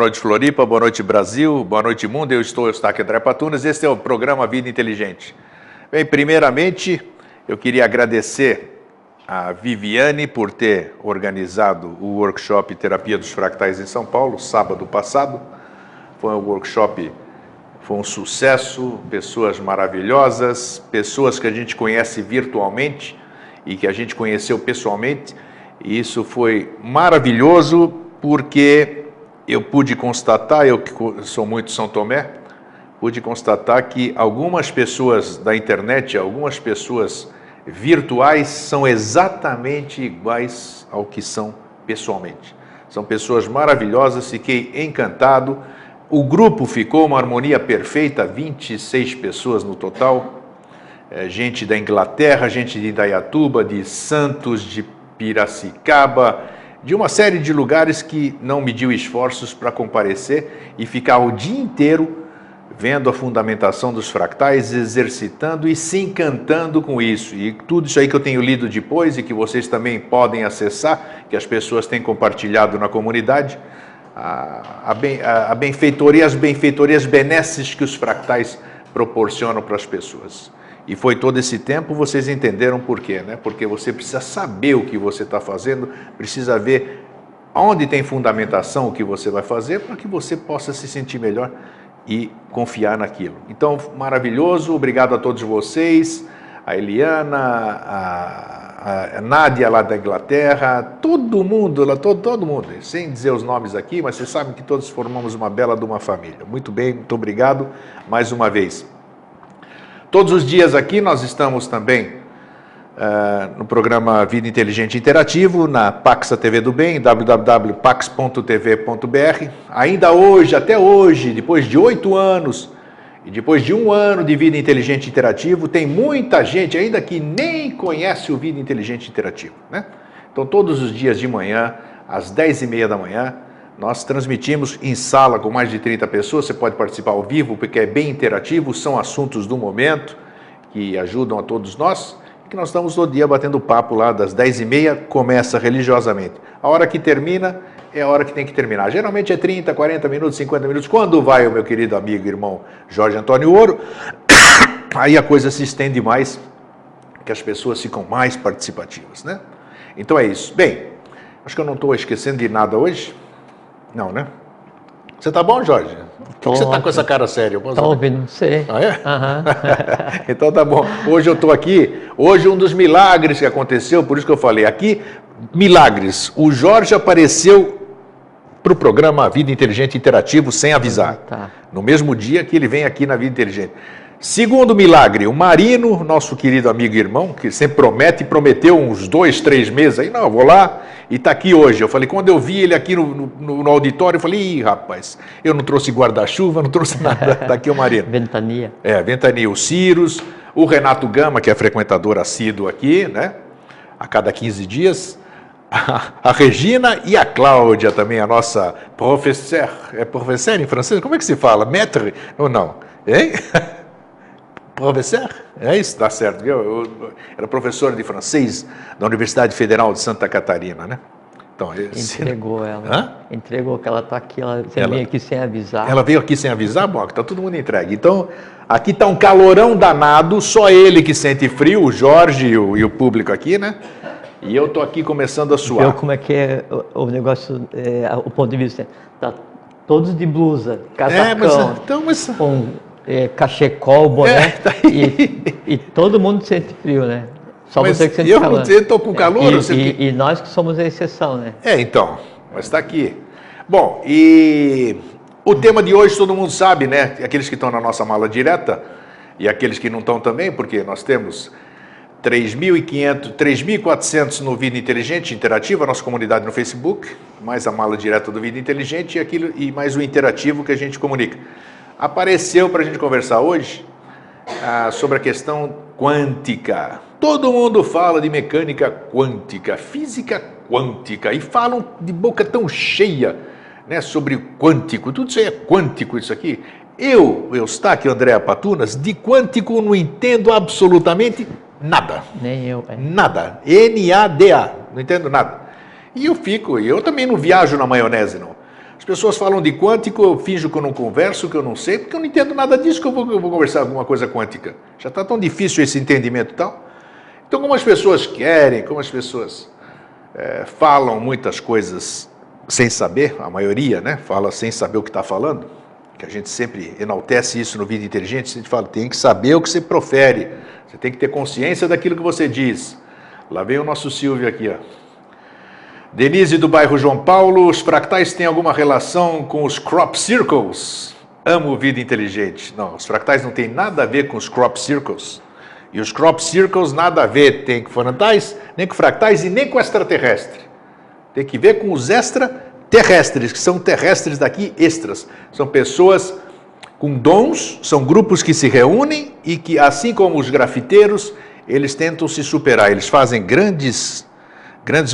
noite Floripa, boa noite Brasil, boa noite mundo. Eu estou Eustáquio André Patunas, este é o programa Vida Inteligente. Bem, primeiramente, eu queria agradecer a Viviane por ter organizado o workshop Terapia dos Fractais em São Paulo, sábado passado. Foi um workshop, foi um sucesso, pessoas maravilhosas, pessoas que a gente conhece virtualmente e que a gente conheceu pessoalmente. E isso foi maravilhoso porque eu pude constatar, eu que sou muito São Tomé, pude constatar que algumas pessoas da internet, algumas pessoas virtuais são exatamente iguais ao que são pessoalmente. São pessoas maravilhosas, fiquei encantado. O grupo ficou uma harmonia perfeita, 26 pessoas no total. Gente da Inglaterra, gente de Indaiatuba, de Santos, de Piracicaba, de uma série de lugares que não mediu esforços para comparecer e ficar o dia inteiro vendo a fundamentação dos fractais, exercitando e se encantando com isso. E tudo isso aí que eu tenho lido depois e que vocês também podem acessar, que as pessoas têm compartilhado na comunidade, a benfeitoria, as benfeitorias benesses que os fractais proporcionam para as pessoas. E foi todo esse tempo, vocês entenderam por quê, né? Porque você precisa saber o que você está fazendo, precisa ver onde tem fundamentação o que você vai fazer para que você possa se sentir melhor e confiar naquilo. Então, maravilhoso, obrigado a todos vocês, a Eliana, a Nádia lá da Inglaterra, todo mundo, todo mundo, sem dizer os nomes aqui, mas vocês sabem que todos formamos uma bela de uma família. Muito bem, muito obrigado mais uma vez. Todos os dias aqui nós estamos também no programa Vida Inteligente Interativo, na Paxa TV do Bem, www.pax.tv.br. Ainda hoje, até hoje, depois de 8 anos e depois de 1 ano de Vida Inteligente Interativo, tem muita gente ainda que nem conhece o Vida Inteligente Interativo, né? Então, todos os dias de manhã, às 10h30 da manhã, nós transmitimos em sala com mais de 30 pessoas, você pode participar ao vivo, porque é bem interativo, são assuntos do momento que ajudam a todos nós, que nós estamos todo dia batendo papo lá, das 10h30, começa religiosamente. A hora que termina, é a hora que tem que terminar. Geralmente é 30, 40 minutos, 50 minutos. Quando vai o meu querido amigo e irmão Jorge Antônio Ouro, aí a coisa se estende mais, que as pessoas ficam mais participativas, né? Então é isso. Bem, acho que eu não estou esquecendo de nada hoje. Não, né? Você tá bom, Jorge? Por que você tá com essa cara séria? Estou ouvindo, não sei. Ah, é? Uhum. Então tá bom. Hoje eu estou aqui. Hoje um dos milagres que aconteceu, por isso que eu falei aqui, milagres. O Jorge apareceu para o programa Vida Inteligente Interativo sem avisar. Tá. No mesmo dia que ele vem aqui na Vida Inteligente. Segundo milagre, o Marino, nosso querido amigo e irmão, que sempre promete, prometeu uns 2, 3 meses aí, não, eu vou lá, e está aqui hoje. Eu falei, quando eu vi ele aqui no auditório, eu falei, ih, rapaz, eu não trouxe guarda-chuva, não trouxe nada, está aqui o Marino. Ventania. Ventania, o Cyrus, o Renato Gama, que é frequentador assíduo aqui, né, a cada 15 dias, a Regina e a Cláudia também, a nossa professeur, é professeur em francês? Como é que se fala? Maître ou não? Hein? Professor? É isso, dá certo. Eu era professor de francês da Universidade Federal de Santa Catarina, né? Então, entregou ela. Hã? Entregou que ela está aqui, você veio aqui sem avisar. Ela veio aqui sem avisar? Bom, está todo mundo entregue. Então, aqui está um calorão danado, só ele que sente frio, o Jorge e o público aqui, né? E eu estou aqui começando a suar. Viu como é que é o negócio, o ponto de vista? Tá todos de blusa, casacão, com cachecol, boné, tá e todo mundo sente frio, né? Só mas você que sente calor. calor. Eu estou com calor. E nós que somos a exceção, né? Então, mas está aqui. Bom, e o tema de hoje todo mundo sabe, né? Aqueles que estão na nossa mala direta e aqueles que não estão também, porque nós temos 3.400 no Vida Inteligente Interativa, a nossa comunidade no Facebook, mais a mala direta do Vida Inteligente e mais o interativo que a gente comunica. Apareceu para a gente conversar hoje sobre a questão quântica. Todo mundo fala de mecânica quântica, física quântica, e falam de boca tão cheia, né, sobre o quântico. Tudo isso aí é quântico, isso aqui. Eu, Eustáquio André Patunas, de quântico não entendo absolutamente nada. Nem eu. Nada. N-A-D-A. Não entendo nada. E eu também não viajo na maionese, não. As pessoas falam de quântico, eu finjo que eu não converso, que eu não sei, porque eu não entendo nada disso que eu vou conversar alguma coisa quântica. Já está tão difícil esse entendimento e tal. Então, como as pessoas querem, como as pessoas falam muitas coisas sem saber, a maioria, né, fala sem saber o que está falando, que a gente sempre enaltece isso no Vida Inteligente, a gente fala, tem que saber o que você profere, você tem que ter consciência daquilo que você diz. Lá vem o nosso Silvio aqui, ó. Denise do bairro João Paulo, os fractais têm alguma relação com os crop circles? Amo Vida Inteligente. Não, os fractais não têm nada a ver com os crop circles. E os crop circles nada a ver tem com fractais, nem com fractais e nem com extraterrestre. Tem que ver com os extraterrestres, que são terrestres daqui, extras. São pessoas com dons, são grupos que se reúnem e que, assim como os grafiteiros, eles tentam se superar. Eles fazem grandes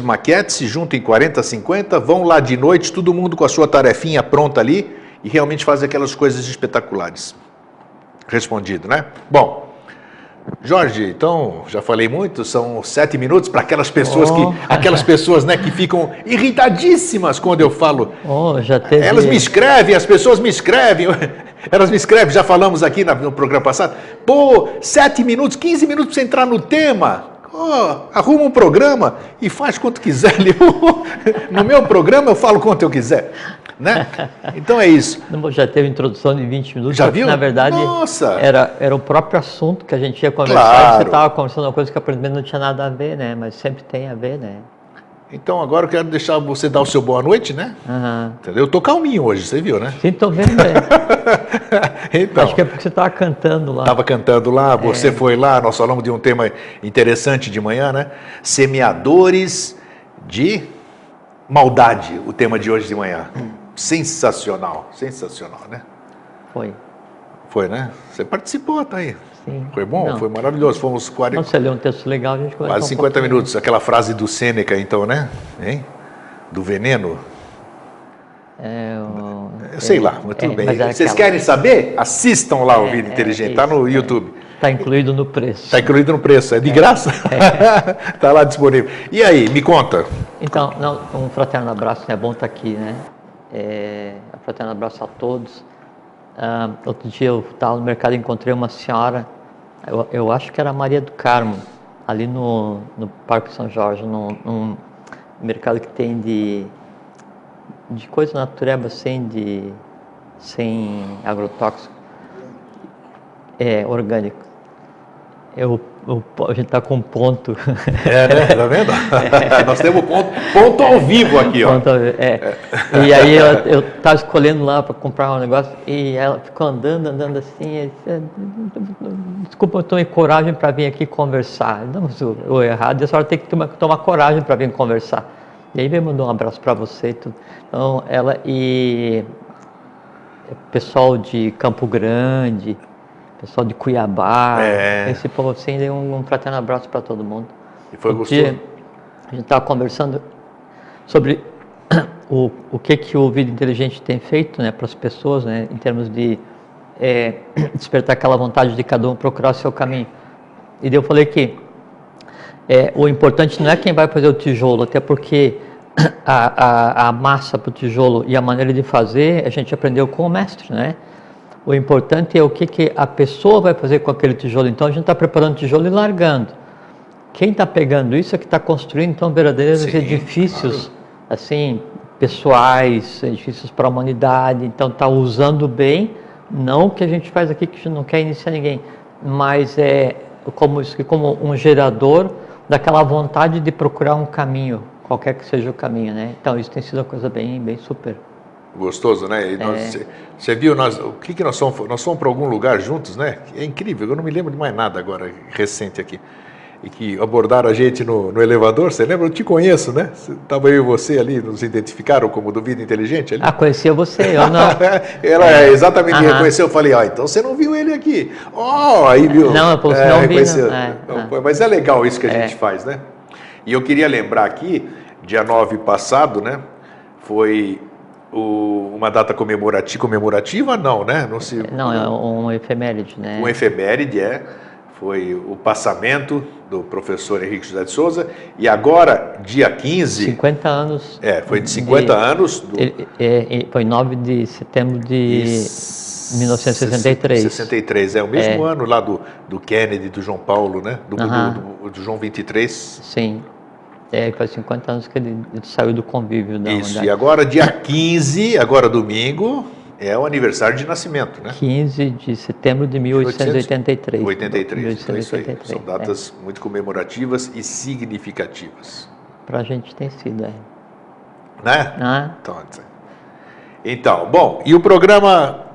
maquetes, se juntam em 40, 50, vão lá de noite, todo mundo com a sua tarefinha pronta ali e realmente fazem aquelas coisas espetaculares. Respondido, né? Bom, Jorge, então, já falei muito, são 7 minutos para aquelas pessoas né, que ficam irritadíssimas quando eu falo. Já teve... Elas me escrevem, as pessoas me escrevem, elas me escrevem, já falamos aqui no programa passado, 7 minutos, 15 minutos para você entrar no tema. Arruma um programa e faz quanto quiser. No meu programa eu falo quanto eu quiser. Né? Então é isso. Já teve introdução de 20 minutos. Já viu? Na verdade, Nossa. Era o próprio assunto que a gente ia conversar. Claro. Você estava conversando uma coisa que aparentemente não tinha nada a ver, né? Mas sempre tem a ver, né? Então agora eu quero deixar você dar o seu boa noite, né? Uhum. Entendeu? Eu tô calminho hoje, você viu, né? Sim, estou vendo. Então, acho que é porque você estava cantando lá. Estava cantando lá, você foi lá, nós falamos de um tema interessante de manhã, né? Semeadores de maldade, o tema de hoje de manhã. Sensacional, né? Foi, né? Você participou, tá aí. Sim. Foi bom? Não. Foi maravilhoso. Fomos 40... Quando você leu um texto legal, a gente conversa quase 50 minutos. Aquela frase do Sêneca, então, né? Hein? Do veneno. Sei lá, mas tudo bem. Vocês querem saber? Assistam lá o Vida Inteligente. Está no YouTube. Está incluído no preço. Está incluído no preço. É de graça? Está lá disponível. E aí, me conta. Então, um fraterno abraço. É bom estar aqui, né? Um fraterno abraço a todos. Outro dia eu estava no mercado e encontrei uma senhora, eu acho que era Maria do Carmo, ali no Parque São Jorge, num mercado que tem de coisa natureba, sem agrotóxico, orgânico. A gente está com um ponto. Né? Tá vendo? Nós temos ponto ao vivo aqui, ó. E aí eu estava escolhendo lá para comprar um negócio e ela ficou andando assim. Desculpa, eu tomei coragem para vir aqui conversar. Não, mas o errado, a senhora tem que tomar coragem para vir conversar. E aí me mandou um abraço para você e tudo. Então, ela e pessoal de Campo Grande, pessoal de Cuiabá, esse povo assim, dei um fraterno abraço para todo mundo. E foi gostoso? A gente estava conversando sobre o que o Vida Inteligente tem feito, né, para as pessoas, né, em termos de despertar aquela vontade de cada um procurar o seu caminho. E daí eu falei que o importante não é quem vai fazer o tijolo, até porque a massa para o tijolo e a maneira de fazer, a gente aprendeu com o mestre, né? O importante é o que a pessoa vai fazer com aquele tijolo. Então, a gente está preparando o tijolo e largando. Quem está pegando isso é que está construindo, então, verdadeiros edifícios, claro, assim, pessoais, edifícios para a humanidade. Então, está usando bem, não o que a gente faz aqui, que a gente não quer iniciar ninguém, mas como um gerador daquela vontade de procurar um caminho, qualquer que seja o caminho, né? Então, isso tem sido uma coisa bem super. Gostoso, né? Você viu, o que nós fomos? Nós fomos para algum lugar juntos, né? É incrível, eu não me lembro de mais nada agora, recente aqui. E que abordaram a gente no elevador, você lembra? Eu te conheço, né? Estava eu e você ali, nos identificaram como do Vida Inteligente ali. Conhecia você, eu não. Ela exatamente me reconheceu, eu falei, então você não viu ele aqui. Aí viu. Não, eu não vi, não. Mas é legal isso que a gente faz, né? E eu queria lembrar aqui, dia 9 passado, né? Foi uma data comemorativa, não, né? Não, é um efeméride, né? Um efeméride, foi o passamento do professor Henrique José de Souza, e agora, dia 15... 50 anos. Foi de 50 anos. Foi 9 de setembro de 1963. 63, o mesmo ano lá do Kennedy, do João Paulo, né? Do João 23. Sim. Faz 50 anos que ele saiu do convívio da Isso, unidade. E agora dia 15, agora domingo, é o aniversário de nascimento, né? 15 de setembro de 1883. 83, então é isso aí. São datas muito comemorativas e significativas. Para a gente tem sido, Né? Então, bom, e o programa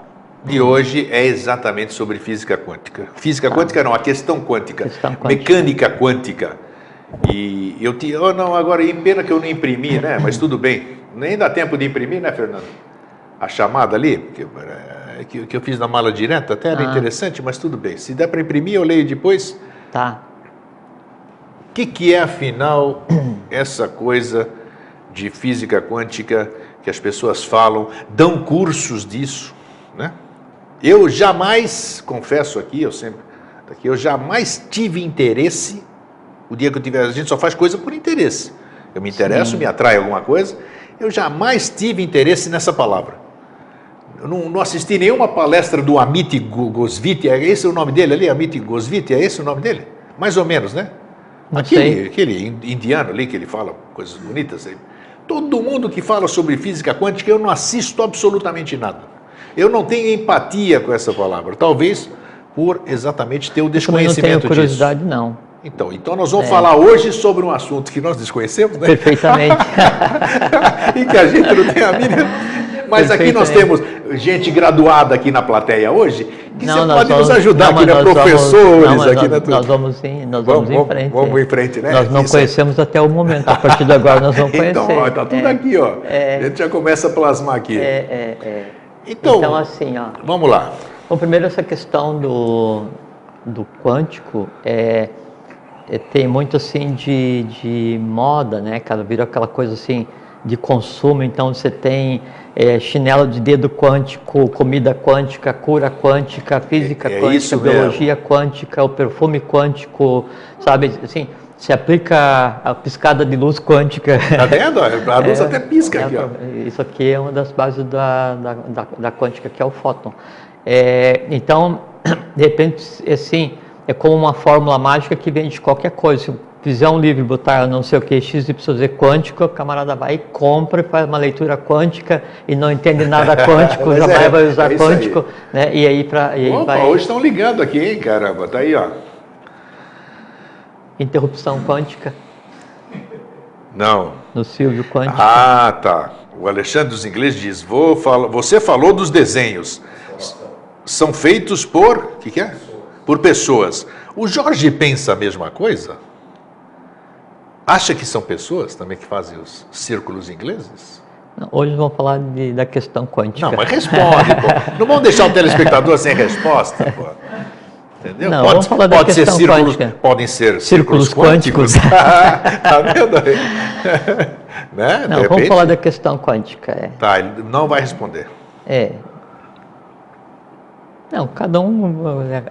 de hoje é exatamente sobre física quântica. Física quântica não, a questão quântica. Mecânica quântica. E agora, pena que eu não imprimi, né? Mas tudo bem. Nem dá tempo de imprimir, né, Fernando? A chamada ali, que eu fiz na mala direta, até era interessante, mas tudo bem. Se der para imprimir, eu leio depois. Tá. O que é, afinal, essa coisa de física quântica que as pessoas falam, dão cursos disso, né? Eu jamais, confesso aqui, eu jamais tive interesse. O dia que eu tiver, a gente só faz coisa por interesse. Eu me interesso, me atrai alguma coisa. Eu jamais tive interesse nessa palavra. Eu não assisti nenhuma palestra do Amit Goswami, é esse o nome dele ali? Amit Goswami, é esse o nome dele? Mais ou menos, né? Aquele indiano ali que ele fala coisas bonitas. Todo mundo que fala sobre física quântica, eu não assisto absolutamente nada. Eu não tenho empatia com essa palavra. Talvez por exatamente ter o desconhecimento disso. Eu não tenho curiosidade, não. Então nós vamos falar hoje sobre um assunto que nós desconhecemos, né? Perfeitamente. E que a gente não tem a mínima. Mas aqui nós temos gente graduada aqui na plateia hoje, que você pode nos ajudar aqui, né? Professores aqui na Nós vamos em frente. Vamos em frente, né? Nós não conhecemos até o momento, a partir de agora nós vamos conhecer. Então, está tudo aqui, ó. A gente já começa a plasmar aqui. Então assim, vamos lá. Bom, primeiro essa questão do quântico tem muito assim de moda, né, cara? Virou aquela coisa assim de consumo. Então você tem chinelo de dedo quântico, comida quântica, cura quântica, física quântica, biologia quântica, o perfume quântico, sabe? Assim, se aplica a piscada de luz quântica. Tá vendo? A luz até pisca aqui, ó. Isso aqui é uma das bases da quântica, que é o fóton. Então, de repente, assim, é como uma fórmula mágica que vem de qualquer coisa. Se eu fizer um livro e botar não sei o que, XYZ quântico, o camarada vai e compra e faz uma leitura quântica e não entende nada quântico, jamais vai usar quântico. Né? E aí hoje estão ligando aqui, hein, caramba, tá aí, ó. Interrupção quântica. Não. No Silvio quântico. Ah, tá. O Alexandre dos Ingleses diz, você falou dos desenhos. São feitos por... O que é? Por pessoas. O Jorge pensa a mesma coisa? Acha que são pessoas também que fazem os círculos ingleses? Não, hoje vamos falar da questão quântica. Não, mas responde, pô. Não vamos deixar o telespectador sem resposta, pô. Entendeu? Não, vamos falar da questão quântica. Podem ser círculos quânticos. Tá vendo aí? Né? Não, vamos falar da questão quântica. Tá, ele não vai responder. Não, cada um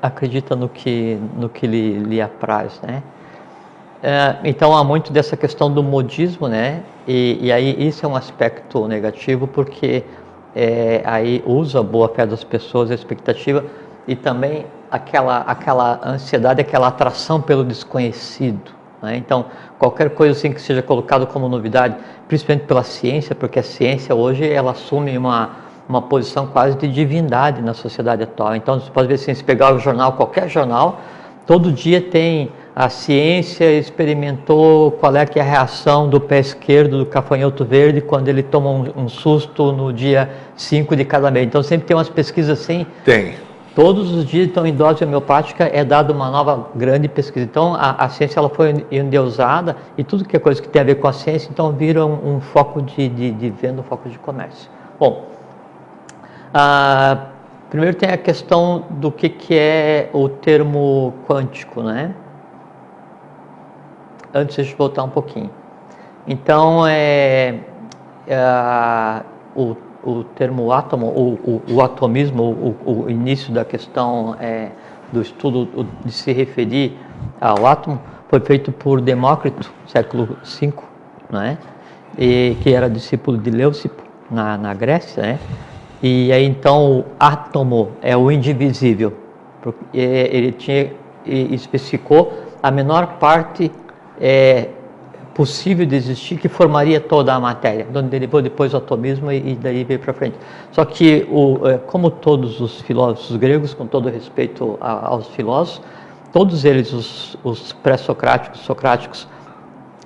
acredita no que lhe apraz, né? Então há muito dessa questão do modismo, né? E aí isso é um aspecto negativo, porque aí usa a boa fé das pessoas, a expectativa, e também aquela ansiedade, aquela atração pelo desconhecido, né? Então qualquer coisa assim que seja colocado como novidade, principalmente pela ciência, porque a ciência hoje ela assume uma posição quase de divindade na sociedade atual. Então você pode ver assim, se pegar o jornal, qualquer jornal, todo dia tem a ciência experimentou qual é que é a reação do pé esquerdo do gafanhoto verde quando ele toma um susto no dia 5 de cada mês. Então sempre tem umas pesquisas assim. Tem. Todos os dias, então, em dose homeopática é dada uma nova grande pesquisa. Então a ciência ela foi endeusada, e tudo que é coisa que tem a ver com a ciência, então vira um foco de venda, um foco de comércio. Bom, primeiro tem a questão do que é o termo quântico, né? Antes de voltar um pouquinho. Então, o termo átomo, o atomismo, o início da questão do estudo de se referir ao átomo foi feito por Demócrito, século V, né? E que era discípulo de Leucipo na Grécia, né? E aí então o átomo é o indivisível, porque ele especificou a menor parte possível de existir que formaria toda a matéria, onde derivou depois o atomismo e daí veio para frente. Só que, como todos os filósofos gregos, com todo respeito aos filósofos, todos eles, os pré-socráticos, socráticos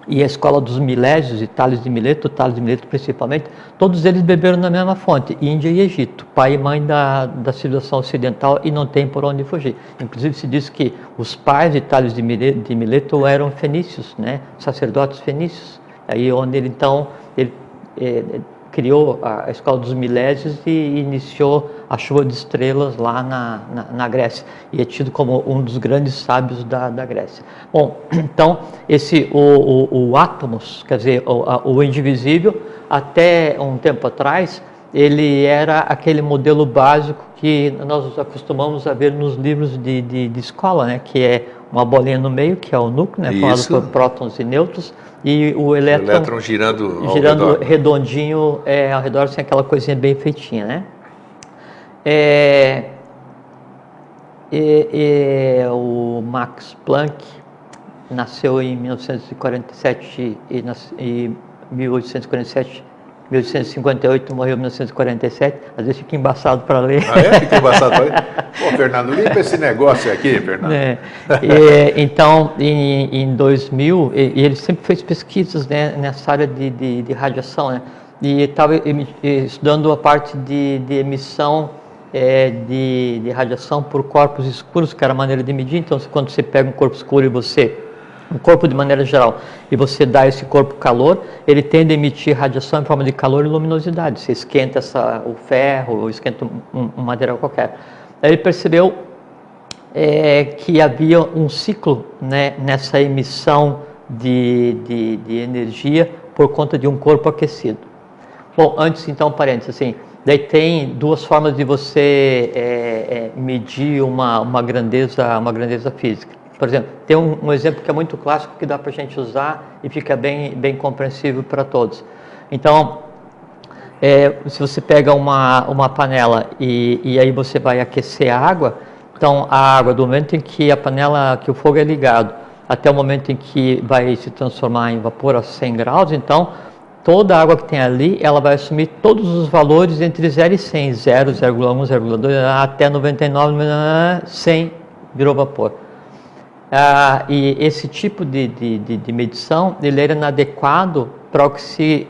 e a escola dos Milésios, de Tales de Mileto principalmente, todos eles beberam na mesma fonte, Índia e Egito, pai e mãe da civilização ocidental, e não tem por onde fugir. Inclusive se diz que os pais de Tales de Mileto eram fenícios, né? Sacerdotes fenícios, aí onde ele então criou a escola dos Milésios e iniciou a chuva de estrelas lá na Grécia, e é tido como um dos grandes sábios da Grécia. Bom, então o átomos, quer dizer, o indivisível, até um tempo atrás, ele era aquele modelo básico que nós acostumamos a ver nos livros de escola, né? Que é uma bolinha no meio, que é o núcleo, né? Formado por prótons e nêutrons, e o elétron girando redondinho ao redor, sem aquela coisinha bem feitinha, né? O Max Planck nasceu em 1947 e 1858, morreu em 1947. Às vezes fica embaçado para ler. Ah, é? Fica embaçado para ler? Pô, Fernando, limpa esse negócio aqui, Fernando. Então, em 2000, ele sempre fez pesquisas, né, nessa área de radiação, né? E estava estudando a parte de emissão de radiação por corpos escuros, que era a maneira de medir. Então, quando você pega um corpo escuro e um corpo de maneira geral, e você dá a esse corpo calor, ele tende a emitir radiação em forma de calor e luminosidade. Você esquenta o ferro, ou esquenta um material qualquer. Aí ele percebeu que havia um ciclo, né, nessa emissão de energia por conta de um corpo aquecido. Bom, antes então, parênteses, assim, daí tem duas formas de você medir uma grandeza física. Por exemplo, tem um exemplo que é muito clássico que dá para a gente usar e fica bem compreensível para todos. Então, se você pega uma panela e aí você vai aquecer a água, então a água, do momento em que que o fogo é ligado, até o momento em que vai se transformar em vapor a 100 graus, então toda a água que tem ali, ela vai assumir todos os valores entre 0 e 100, 0, 0,1, 0,2, até 99, 100 virou vapor. E esse tipo de medição, ele era inadequado para o que se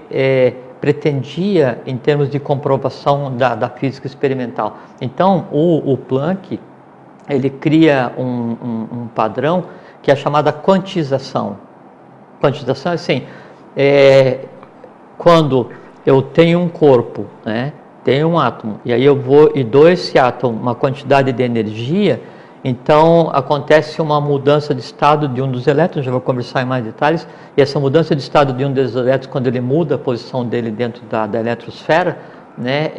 pretendia em termos de comprovação da física experimental. Então, o Planck, ele cria um padrão que é a chamada quantização. Quantização é assim, quando eu tenho um corpo, né, tenho um átomo, e aí eu vou e dou esse átomo uma quantidade de energia, então acontece uma mudança de estado de um dos elétrons, já vou conversar em mais detalhes, e essa mudança de estado de um dos elétrons, quando ele muda a posição dele dentro da eletrosfera, né,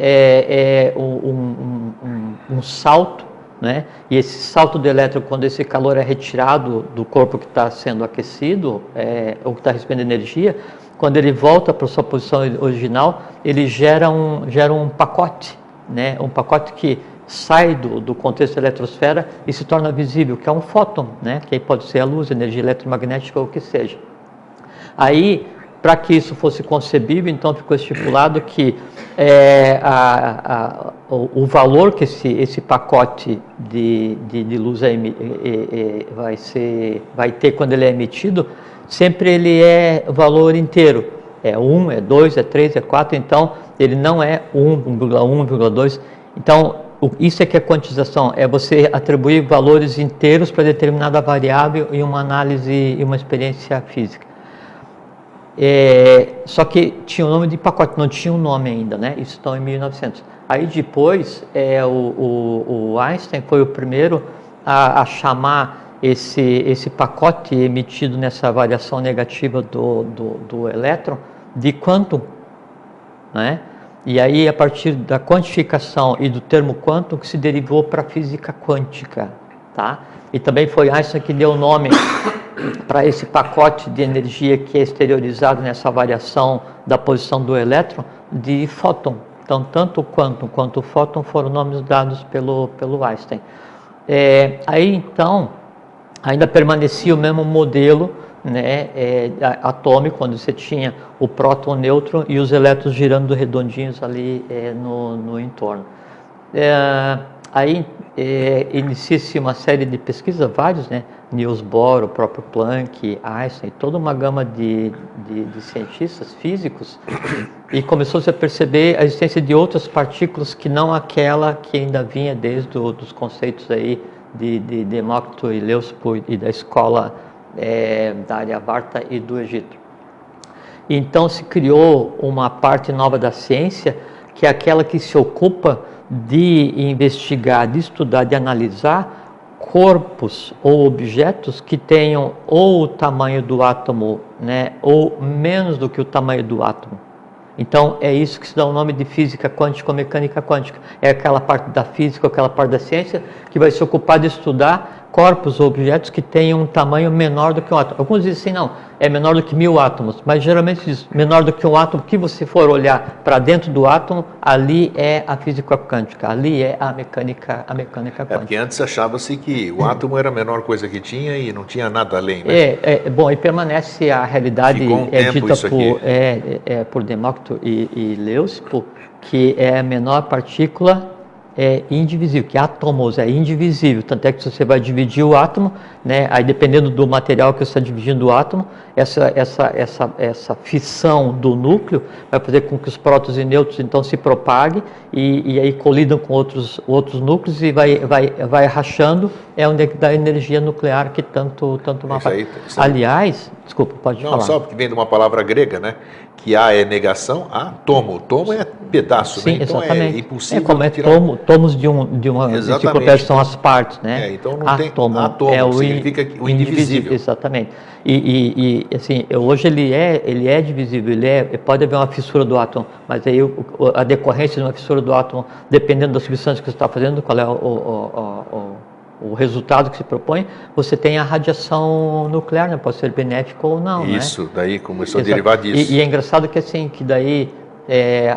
um salto, né, e esse salto do elétron, quando esse calor é retirado do corpo que está sendo aquecido, ou que está recebendo energia, quando ele volta para a sua posição original, ele gera um pacote, né, um pacote que sai do contexto da eletrosfera e se torna visível, que é um fóton, né? Que aí pode ser a luz, energia eletromagnética ou o que seja. Aí, para que isso fosse concebível, então ficou estipulado que o valor que esse pacote de luz vai ter quando ele é emitido, sempre ele é valor inteiro. É 1, é 2, é 3, é 4, então ele não é 1,1, 1,2. Então, isso é que é quantização, é você atribuir valores inteiros para determinada variável em uma análise e uma experiência física. Só que tinha o nome de pacote, não tinha um nome ainda, né? Isso está em 1900. Aí depois, o Einstein foi o primeiro a chamar esse pacote emitido nessa variação negativa do elétron de quantum, né? E aí, a partir da quantificação e do termo quantum, que se derivou para a física quântica. tá? E também foi Einstein que deu o nome para esse pacote de energia que é exteriorizado nessa variação da posição do elétron de fóton. Então, tanto o quânton quanto o fóton foram nomes dados pelo Einstein. Aí, então, ainda permanecia o mesmo modelo, né, atômico, onde você tinha o próton, o nêutron e os elétrons girando redondinhos ali no entorno. Aí inicia-se uma série de pesquisas, vários, né? Niels Bohr, o próprio Planck, Einstein, toda uma gama de cientistas físicos, e começou-se a perceber a existência de outras partículas que não aquela que ainda vinha desde os conceitos aí de Demócrito e Leucipo e da escola da Aryavarta e do Egito. Então se criou uma parte nova da ciência, que é aquela que se ocupa de investigar, de estudar, de analisar corpos ou objetos que tenham ou o tamanho do átomo, né, ou menos do que o tamanho do átomo. Então é isso que se dá o nome de física quântica ou mecânica quântica. É aquela parte da física, aquela parte da ciência que vai se ocupar de estudar corpos ou objetos que tenham um tamanho menor do que um átomo. Alguns dizem assim, não, é menor do que 1000 átomos, mas geralmente diz menor do que um átomo, que você for olhar para dentro do átomo, ali é a física quântica, ali é a mecânica quântica. Porque antes achava-se que o átomo era a menor coisa que tinha e não tinha nada além, né? Bom, e permanece a realidade dita por Demócrito e Leucipo, que é a menor partícula indivisível, que átomos é indivisível, tanto é que se você vai dividir o átomo, né, aí dependendo do material que você está dividindo o átomo, essa fissão do núcleo vai fazer com que os prótons e nêutrons então se propaguem e aí colidam com outros núcleos e vai rachando, é onde dá energia nuclear que tanto Aliás, desculpa, pode falar. Não, só porque vem de uma palavra grega, né? Que A é negação, A, tomo. Tomo é pedaço, sim, né? Então exatamente. É impossível. Como tomos de uma enciclopédia são as partes, né? Então não tem átomo, significa o indivisível. Exatamente. E assim, hoje ele é divisível, pode haver uma fissura do átomo, mas aí a decorrência de uma fissura do átomo, dependendo da substância que você está fazendo, qual é o resultado que se propõe, você tem a radiação nuclear, né? Pode ser benéfico ou não. Isso, né? Daí começou a derivar disso. E é engraçado que assim, que daí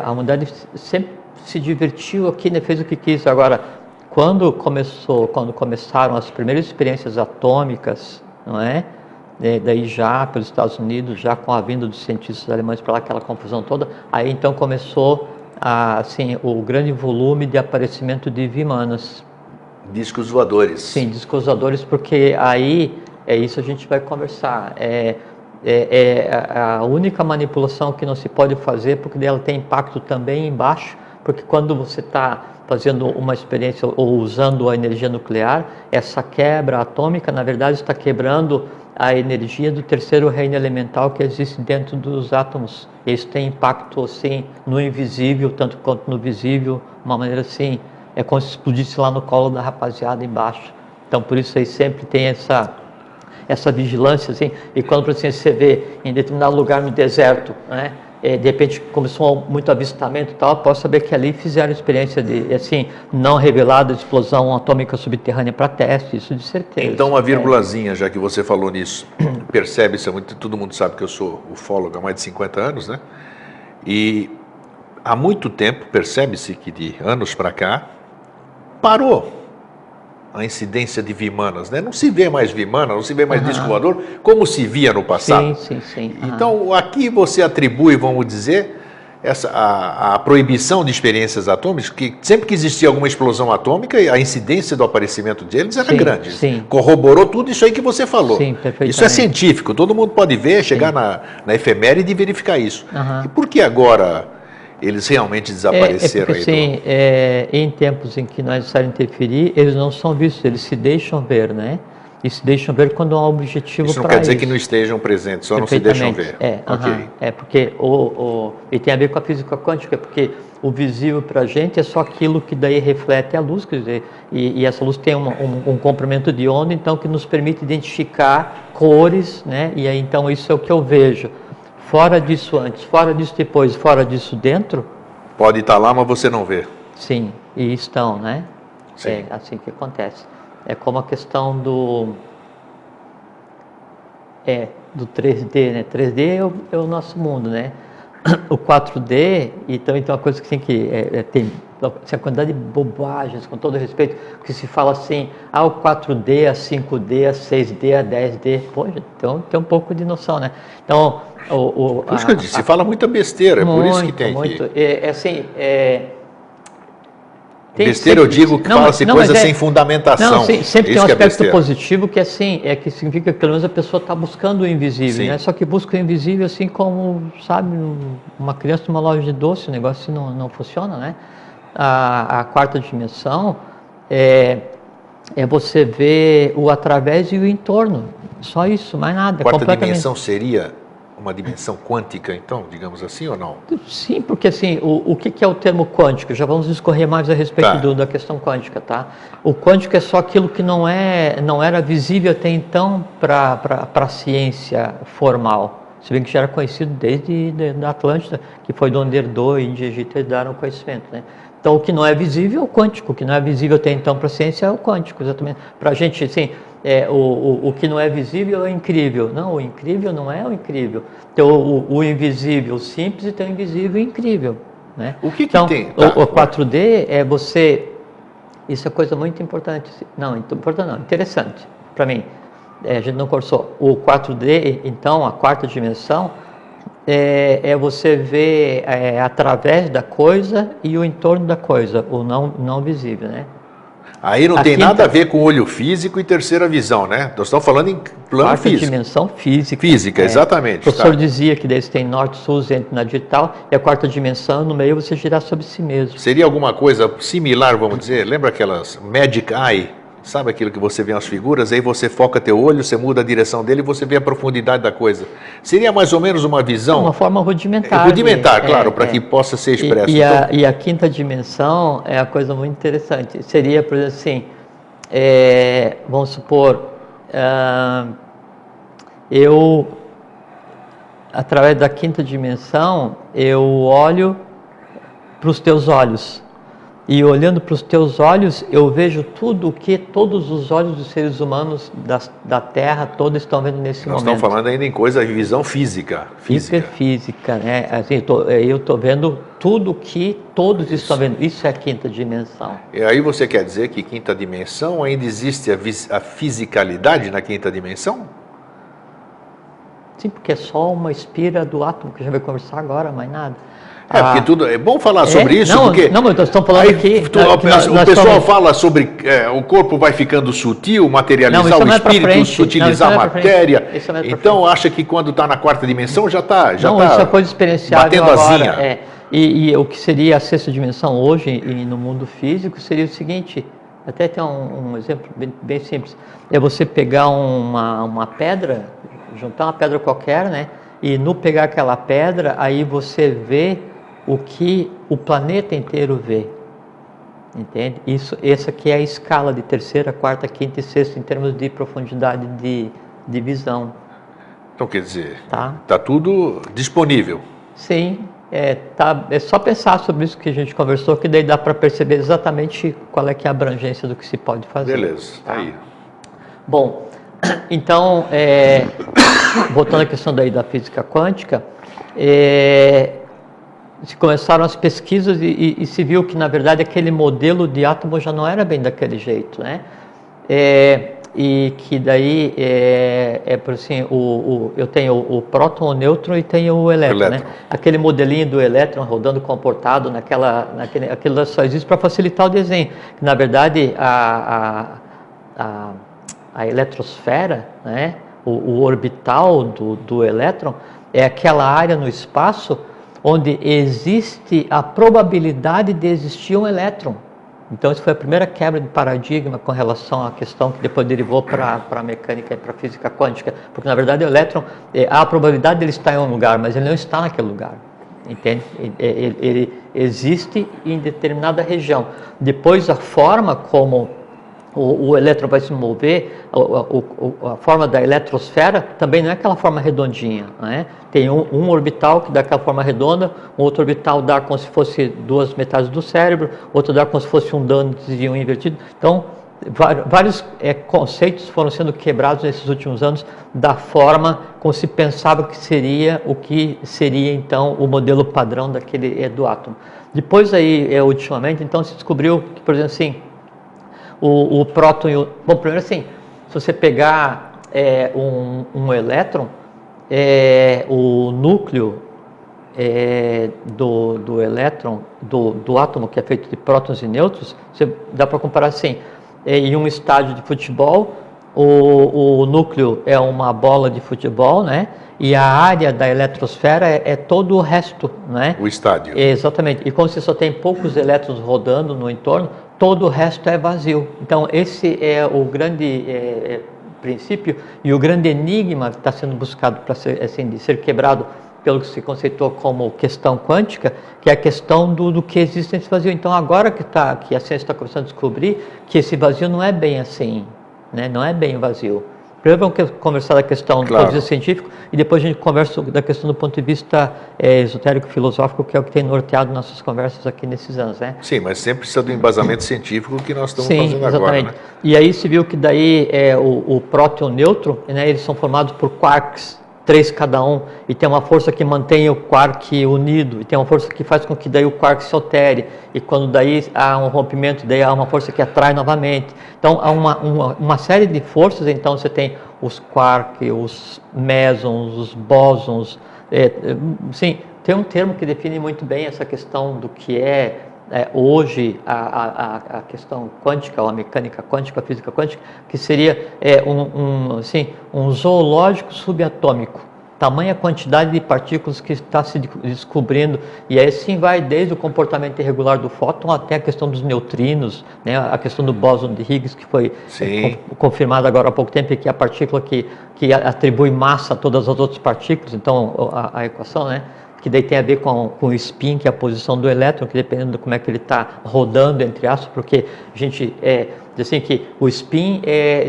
a humanidade sempre se divertiu aqui, né? Fez o que quis. Agora, quando começaram as primeiras experiências atômicas, não é? Daí já pelos Estados Unidos, já com a vinda dos cientistas alemães para lá, aquela confusão toda, aí então começou assim, o grande volume de aparecimento de Vimanas. Discos voadores. Sim, discos voadores, porque aí isso a gente vai conversar. A única manipulação que não se pode fazer, porque ela tem impacto também embaixo, porque quando você está fazendo uma experiência ou usando a energia nuclear, essa quebra atômica, na verdade, está quebrando a energia do terceiro reino elemental que existe dentro dos átomos. Isso tem impacto, assim, no invisível, tanto quanto no visível, de uma maneira assim, é como se explodisse lá no colo da rapaziada embaixo. Então, por isso aí sempre tem essa vigilância, assim, e quando, por exemplo, você vê em determinado lugar no deserto, né, de repente começou muito avistamento e tal, posso saber que ali fizeram experiência de, assim, não revelada de explosão atômica subterrânea para teste, isso de certeza. Então, uma vírgulazinha, já que você falou nisso, percebe-se, todo mundo sabe que eu sou ufólogo há mais de 50 anos, né? E há muito tempo, percebe-se que de anos para cá, parou a incidência de Vimanas, né? Não se vê mais Vimana, não se vê mais disco voador, como se via no passado. Sim. Então, aqui você atribui, vamos dizer, a proibição de experiências atômicas, que sempre que existia alguma explosão atômica, a incidência do aparecimento deles era grande. Sim. Corroborou tudo isso aí que você falou. Sim, perfeitamente. Isso é científico, todo mundo pode ver, chegar na efeméride e verificar isso. E por que agora eles realmente desapareceram? Porque, sim, em tempos em que não é necessário interferir, eles não são vistos, eles se deixam ver, né? E se deixam ver quando há um objetivo para isso. Isso não quer dizer que não estejam presentes, só não se deixam ver. Porque e tem a ver com a física quântica, porque o visível para a gente é só aquilo que daí reflete a luz, quer dizer, e essa luz tem um comprimento de onda, então, que nos permite identificar cores, né? E aí, então, isso é o que eu vejo. Fora disso antes, fora disso depois, fora disso dentro... Pode estar lá, mas você não vê. Sim, e estão, né? Sim. É assim que acontece. É como a questão do 3D, né? 3D é o nosso mundo, né? O 4D, então é uma coisa que tem que tem assim, a quantidade de bobagens, com todo respeito, que se fala assim, o 4D, a 5D, a 6D, a 10D, pô, então tem um pouco de noção, né? Então, por isso que eu disse, se fala muita besteira, muito, por isso que tem muito, besteira, eu digo que fala-se coisas sem fundamentação. Não, sempre tem um aspecto besteira. positivo que assim, que significa que pelo menos a pessoa está buscando o invisível, Sim. né? Só que busca o invisível assim como, sabe, uma criança numa loja de doce, o negócio não funciona, né? A quarta dimensão é você ver o através e o entorno, só isso, mais nada. A quarta dimensão seria uma dimensão quântica, então, digamos assim, ou não? Sim, porque assim, o que é o termo quântico? Já vamos discorrer mais a respeito da questão quântica, tá? O quântico é só aquilo que não era visível até então para a ciência formal. Se bem que já era conhecido desde da Atlântida, que foi de onde herdou e de Egito herdaram o conhecimento, né? Então, o que não é visível é o quântico, o que não é visível até então para a ciência é o quântico, exatamente. Para a gente, assim, o que não é visível é o incrível. Não, o incrível não é o incrível. Tem o invisível simples e tem o invisível incrível, né? O que então, tem? O 4D é você... Isso é coisa muito importante. Não, importante não, interessante para mim. A gente não conversou. O 4D, então, a quarta dimensão, é você ver através da coisa e o entorno da coisa, o não visível, né? Aí não tem nada a ver com olho físico e terceira visão, né? Nós estamos falando em plano físico. Quarta dimensão física. Física, exatamente. O professor dizia que daí você tem norte, sul, centro na digital, e a quarta dimensão, no meio, você girar sobre si mesmo. Seria alguma coisa similar, vamos dizer? Lembra aquelas Magic Eye? Sabe aquilo que você vê as figuras, aí você foca teu olho, você muda a direção dele e você vê a profundidade da coisa. Seria mais ou menos uma visão... Uma forma rudimentar. Rudimentar, claro, para que possa ser expresso. E a quinta dimensão é a coisa muito interessante. Seria, por exemplo, assim, vamos supor, através da quinta dimensão, eu olho para os teus olhos. E olhando para os teus olhos, eu vejo tudo o que todos os olhos dos seres humanos da Terra todos estão vendo nesse momento. Nós estamos falando ainda em coisa de visão física. Hiperfísica, né? Assim, eu estou vendo tudo o que todos estão vendo. Isso é a quinta dimensão. E aí você quer dizer que quinta dimensão ainda existe a fisicalidade na quinta dimensão? Sim, porque é só uma espira do átomo que a gente vai conversar agora, mais nada. Porque tudo é bom falar sobre isso, porque não, mas estamos falando aqui. O pessoal fala sobre o corpo vai ficando sutil, materializar o espírito, sutilizar a matéria. Então acha que quando está na quarta dimensão já está isso é coisa experienciável batendo agora. asinha. E o que seria a sexta dimensão hoje e no mundo físico seria o seguinte. Até tem um exemplo bem simples. É você pegar uma pedra, juntar uma pedra qualquer, né? E no pegar aquela pedra, aí você vê o que o planeta inteiro vê, entende? Essa aqui é a escala de terceira, quarta, quinta e sexta em termos de profundidade de visão. Então quer dizer, tá tudo disponível. Sim, é só pensar sobre isso que a gente conversou, que daí dá para perceber exatamente qual é que é a abrangência do que se pode fazer. Beleza, aí. Bom, então, voltando à questão daí da física quântica, se começaram as pesquisas e se viu que, na verdade, aquele modelo de átomo já não era bem daquele jeito, né? E que daí, por assim, eu tenho o próton, o nêutron e tenho o elétron, né? Aquele modelinho do elétron rodando comportado aquilo só existe para facilitar o desenho. Que, na verdade, a eletrosfera, né? O orbital do elétron é aquela área no espaço onde existe a probabilidade de existir um elétron. Então, isso foi a primeira quebra de paradigma com relação à questão que depois derivou para a mecânica e para a física quântica. Porque, na verdade, o elétron, há a probabilidade de ele estar em um lugar, mas ele não está naquele lugar. Entende? Ele existe em determinada região. Depois, a forma como o elétron vai se mover, a forma da eletrosfera também não é aquela forma redondinha, né? Tem um orbital que dá aquela forma redonda, um outro orbital dá como se fosse duas metades do cérebro, outro dá como se fosse um dante e um invertido. Então, vários conceitos foram sendo quebrados nesses últimos anos da forma como se pensava que seria o que seria então o modelo padrão daquele do átomo. Depois aí, ultimamente, então se descobriu que, por exemplo, assim, o próton e o... Bom, primeiro assim, se você pegar um elétron, o núcleo do elétron, do átomo, que é feito de prótons e nêutrons, você dá para comparar assim, em um estádio de futebol, o núcleo é uma bola de futebol, né? E a área da eletrosfera é todo o resto, né? O estádio. Exatamente. E como você só tem poucos elétrons rodando no entorno, todo o resto é vazio. Então, esse é o grande princípio e o grande enigma que está sendo buscado para ser, assim, de ser quebrado pelo que se conceitou como questão quântica, que é a questão do que existe nesse vazio. Então, agora que a ciência está começando a descobrir que esse vazio não é bem assim, né? Não é bem vazio. Primeiro vamos conversar da questão do ponto de vista científico e depois a gente conversa da questão do ponto de vista esotérico, filosófico, que é o que tem norteado nossas conversas aqui nesses anos, né? Sim, mas sempre precisa do embasamento científico que nós estamos fazendo exatamente. agora, né? E aí se viu que daí o próton e o nêutron, né, eles são formados por quarks, 3 cada um, e tem uma força que mantém o quark unido, e tem uma força que faz com que daí o quark se altere, e quando daí há um rompimento, daí há uma força que atrai novamente. Então há uma série de forças, então você tem os quarks, os mesons, os bósons, sim, tem um termo que define muito bem essa questão do que hoje a questão quântica, ou a mecânica quântica, a física quântica, que seria um zoológico subatômico. Tamanha quantidade de partículas que está se descobrindo, e aí sim vai desde o comportamento irregular do fóton até a questão dos neutrinos, né, a questão do bóson de Higgs, que foi confirmada agora há pouco tempo, que é a partícula que atribui massa a todas as outras partículas. Então a equação, né, que daí tem a ver com o spin, que é a posição do elétron, que dependendo de como é que ele está rodando, entre aspas, porque a gente diz assim que o spin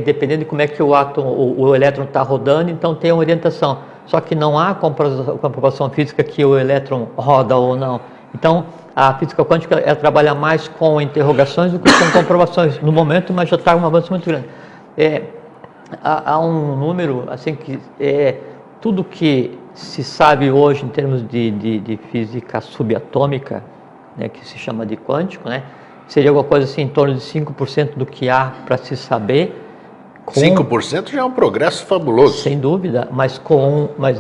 dependendo de como é que o elétron está rodando, então tem uma orientação. Só que não há comprovação física que o elétron roda ou não. Então, a física quântica trabalha mais com interrogações do que com comprovações no momento, mas já está um avanço muito grande. Há um número, assim, que tudo que se sabe hoje em termos de física subatômica, né, que se chama de quântico, né, seria alguma coisa assim em torno de 5% do que há para se saber. 5% já é um progresso fabuloso. Sem dúvida, mas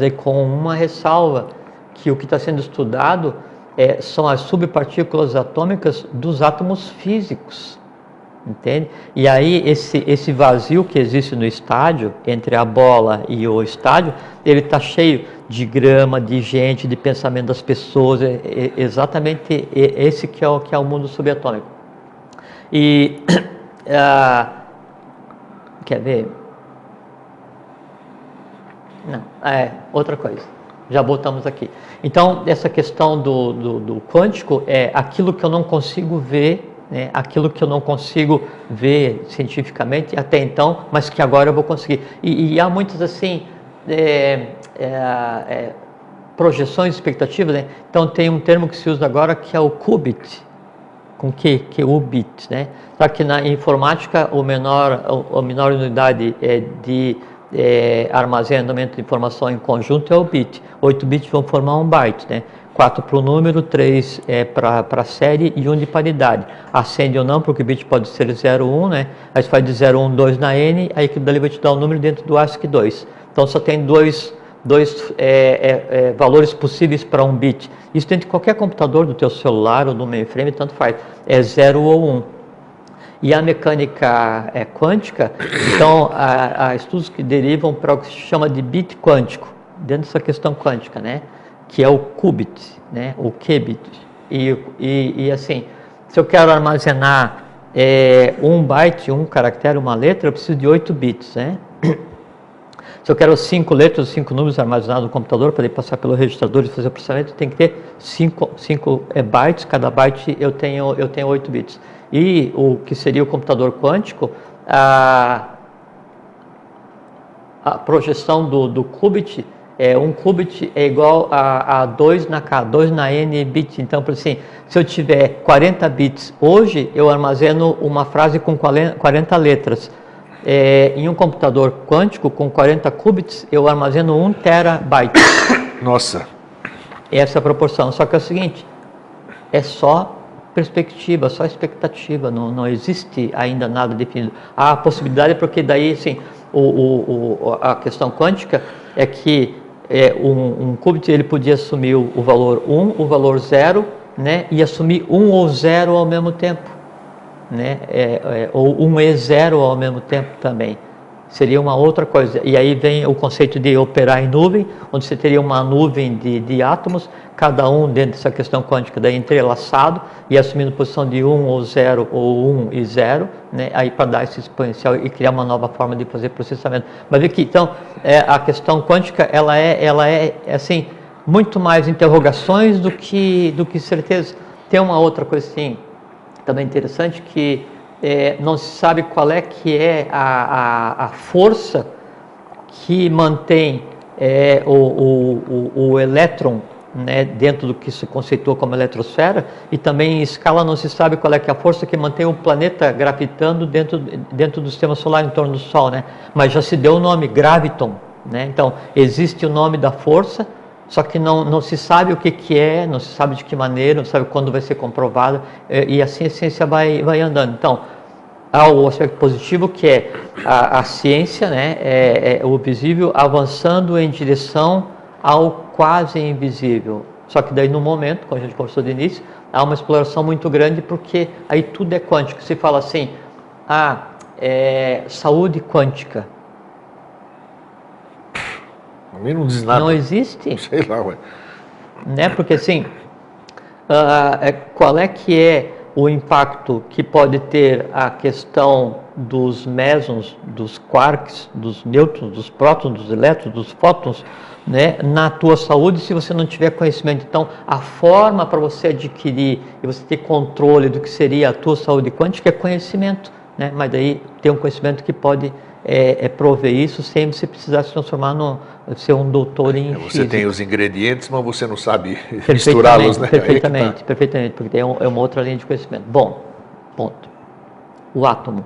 aí com uma ressalva, que o que está sendo estudado são as subpartículas atômicas dos átomos físicos, entende? E aí esse vazio que existe no estádio, entre a bola e o estádio, ele está cheio de grama, de gente, de pensamento das pessoas, exatamente esse que é o mundo subatômico. E... quer ver? Não, outra coisa. Já botamos aqui. Então, essa questão do quântico é aquilo que eu não consigo ver, né? Aquilo que eu não consigo ver cientificamente até então, mas que agora eu vou conseguir. E há muitas, assim, projeções, expectativas, né? Então, tem um termo que se usa agora que é o qubit, com que é o bit, né? Só que na informática a menor unidade de armazenamento de informação em conjunto é o bit. 8 bits vão formar um byte, né? 4 para o número, 3 para a série e 1 de paridade. Acende ou não, porque o bit pode ser 0, 1, né? Aí você faz de 0, 1, 2 na N, aí que dali vai te dar o número dentro do ASCII 2. Então só tem dois valores possíveis para um bit. Isso dentro de qualquer computador, do teu celular ou do mainframe, tanto faz. É 0 ou 1. E a mecânica quântica, então, há estudos que derivam para o que se chama de bit quântico, dentro dessa questão quântica, né? Que é o qubit, né? O qubit. E assim, se eu quero armazenar um byte, um caractere, uma letra, eu preciso de 8 bits, né? Se eu quero 5 letras, 5 números armazenados no computador para ele passar pelo registrador e fazer o processamento, tem que ter 5 bytes, cada byte eu tenho 8 bits. E o que seria o computador quântico, a projeção do qubit um qubit é igual a 2 na K, 2 na N bits. Então, por assim, se eu tiver 40 bits hoje, eu armazeno uma frase com 40 letras. Em um computador quântico, com 40 qubits, eu armazeno 1 terabyte. Nossa! Essa é a proporção. Só que é o seguinte, é só perspectiva, só expectativa, não existe ainda nada definido. Há a possibilidade, porque daí, assim, a questão quântica é que um qubit ele podia assumir o valor 1, o valor 0, né, e assumir 1 ou 0 ao mesmo tempo, né, ou 1 e 0 ao mesmo tempo também. Seria uma outra coisa. E aí vem o conceito de operar em nuvem, onde você teria uma nuvem de átomos, cada um dentro dessa questão quântica daí entrelaçado e assumindo posição de 1 ou 0 ou 1 e 0, né, aí para dar esse exponencial e criar uma nova forma de fazer processamento. Mas vê que então a questão quântica ela é assim muito mais interrogações do que certeza. Tem uma outra coisa assim também interessante que não se sabe qual é que é a força que mantém o elétron, né, dentro do que se conceitua como eletrosfera, e também em escala não se sabe qual é que é a força que mantém o planeta gravitando dentro do sistema solar em torno do Sol, né? Mas já se deu o nome graviton, né? Então existe o nome da força, só que não se sabe o que é, não se sabe de que maneira, não se sabe quando vai ser comprovado, e assim a ciência vai andando. Então, há o aspecto positivo, que é a ciência, né, o visível, avançando em direção ao quase invisível. Só que daí no momento, como a gente conversou de início, há uma exploração muito grande, porque aí tudo é quântico. Se fala assim, saúde quântica. A mim não diz nada. Não existe. Sei lá, ué. Né? Porque assim, qual é que é o impacto que pode ter a questão dos mesons, dos quarks, dos nêutrons, dos prótons, dos elétrons, dos fótons, né, na tua saúde, se você não tiver conhecimento? Então, a forma para você adquirir e você ter controle do que seria a tua saúde quântica é conhecimento, né? Mas daí tem um conhecimento que pode prover isso sem você precisar se transformar ser um doutor em Você física. tem os ingredientes, mas você não sabe misturá-los, né? Perfeitamente, perfeitamente, porque é uma outra linha de conhecimento. Bom, ponto. O átomo.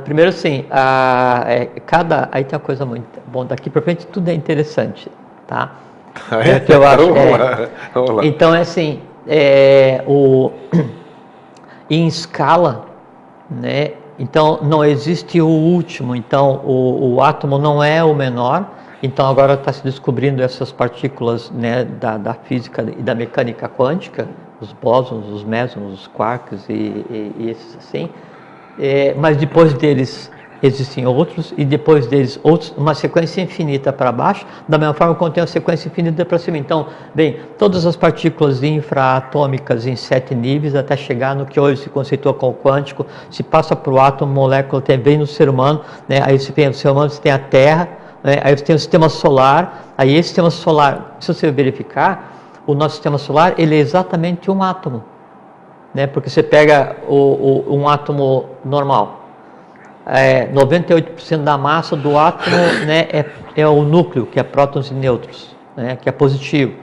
Primeiro assim, aí tem uma coisa muito bom, daqui para frente tudo é interessante, tá? Que eu acho, Vamos lá. então assim, em escala, né? Então não existe o último, então o átomo não é o menor. Então agora está se descobrindo essas partículas, né, da física e da mecânica quântica, os bósons, os mesons, os quarks e esses assim. Mas depois deles existem outros, e depois deles outros, uma sequência infinita para baixo, da mesma forma como tem uma sequência infinita para cima. Então, bem, todas as partículas infraatômicas em 7 níveis, até chegar no que hoje se conceitua como quântico, se passa para o átomo, molécula, tem bem no ser humano, né? Aí você tem o ser humano, você tem a Terra, né? Aí você tem o sistema solar. Aí esse sistema solar, se você verificar, o nosso sistema solar, ele é exatamente um átomo, né? Porque você pega um átomo normal, 98% da massa do átomo, né, é o núcleo, que é prótons e nêutrons, né, que é positivo,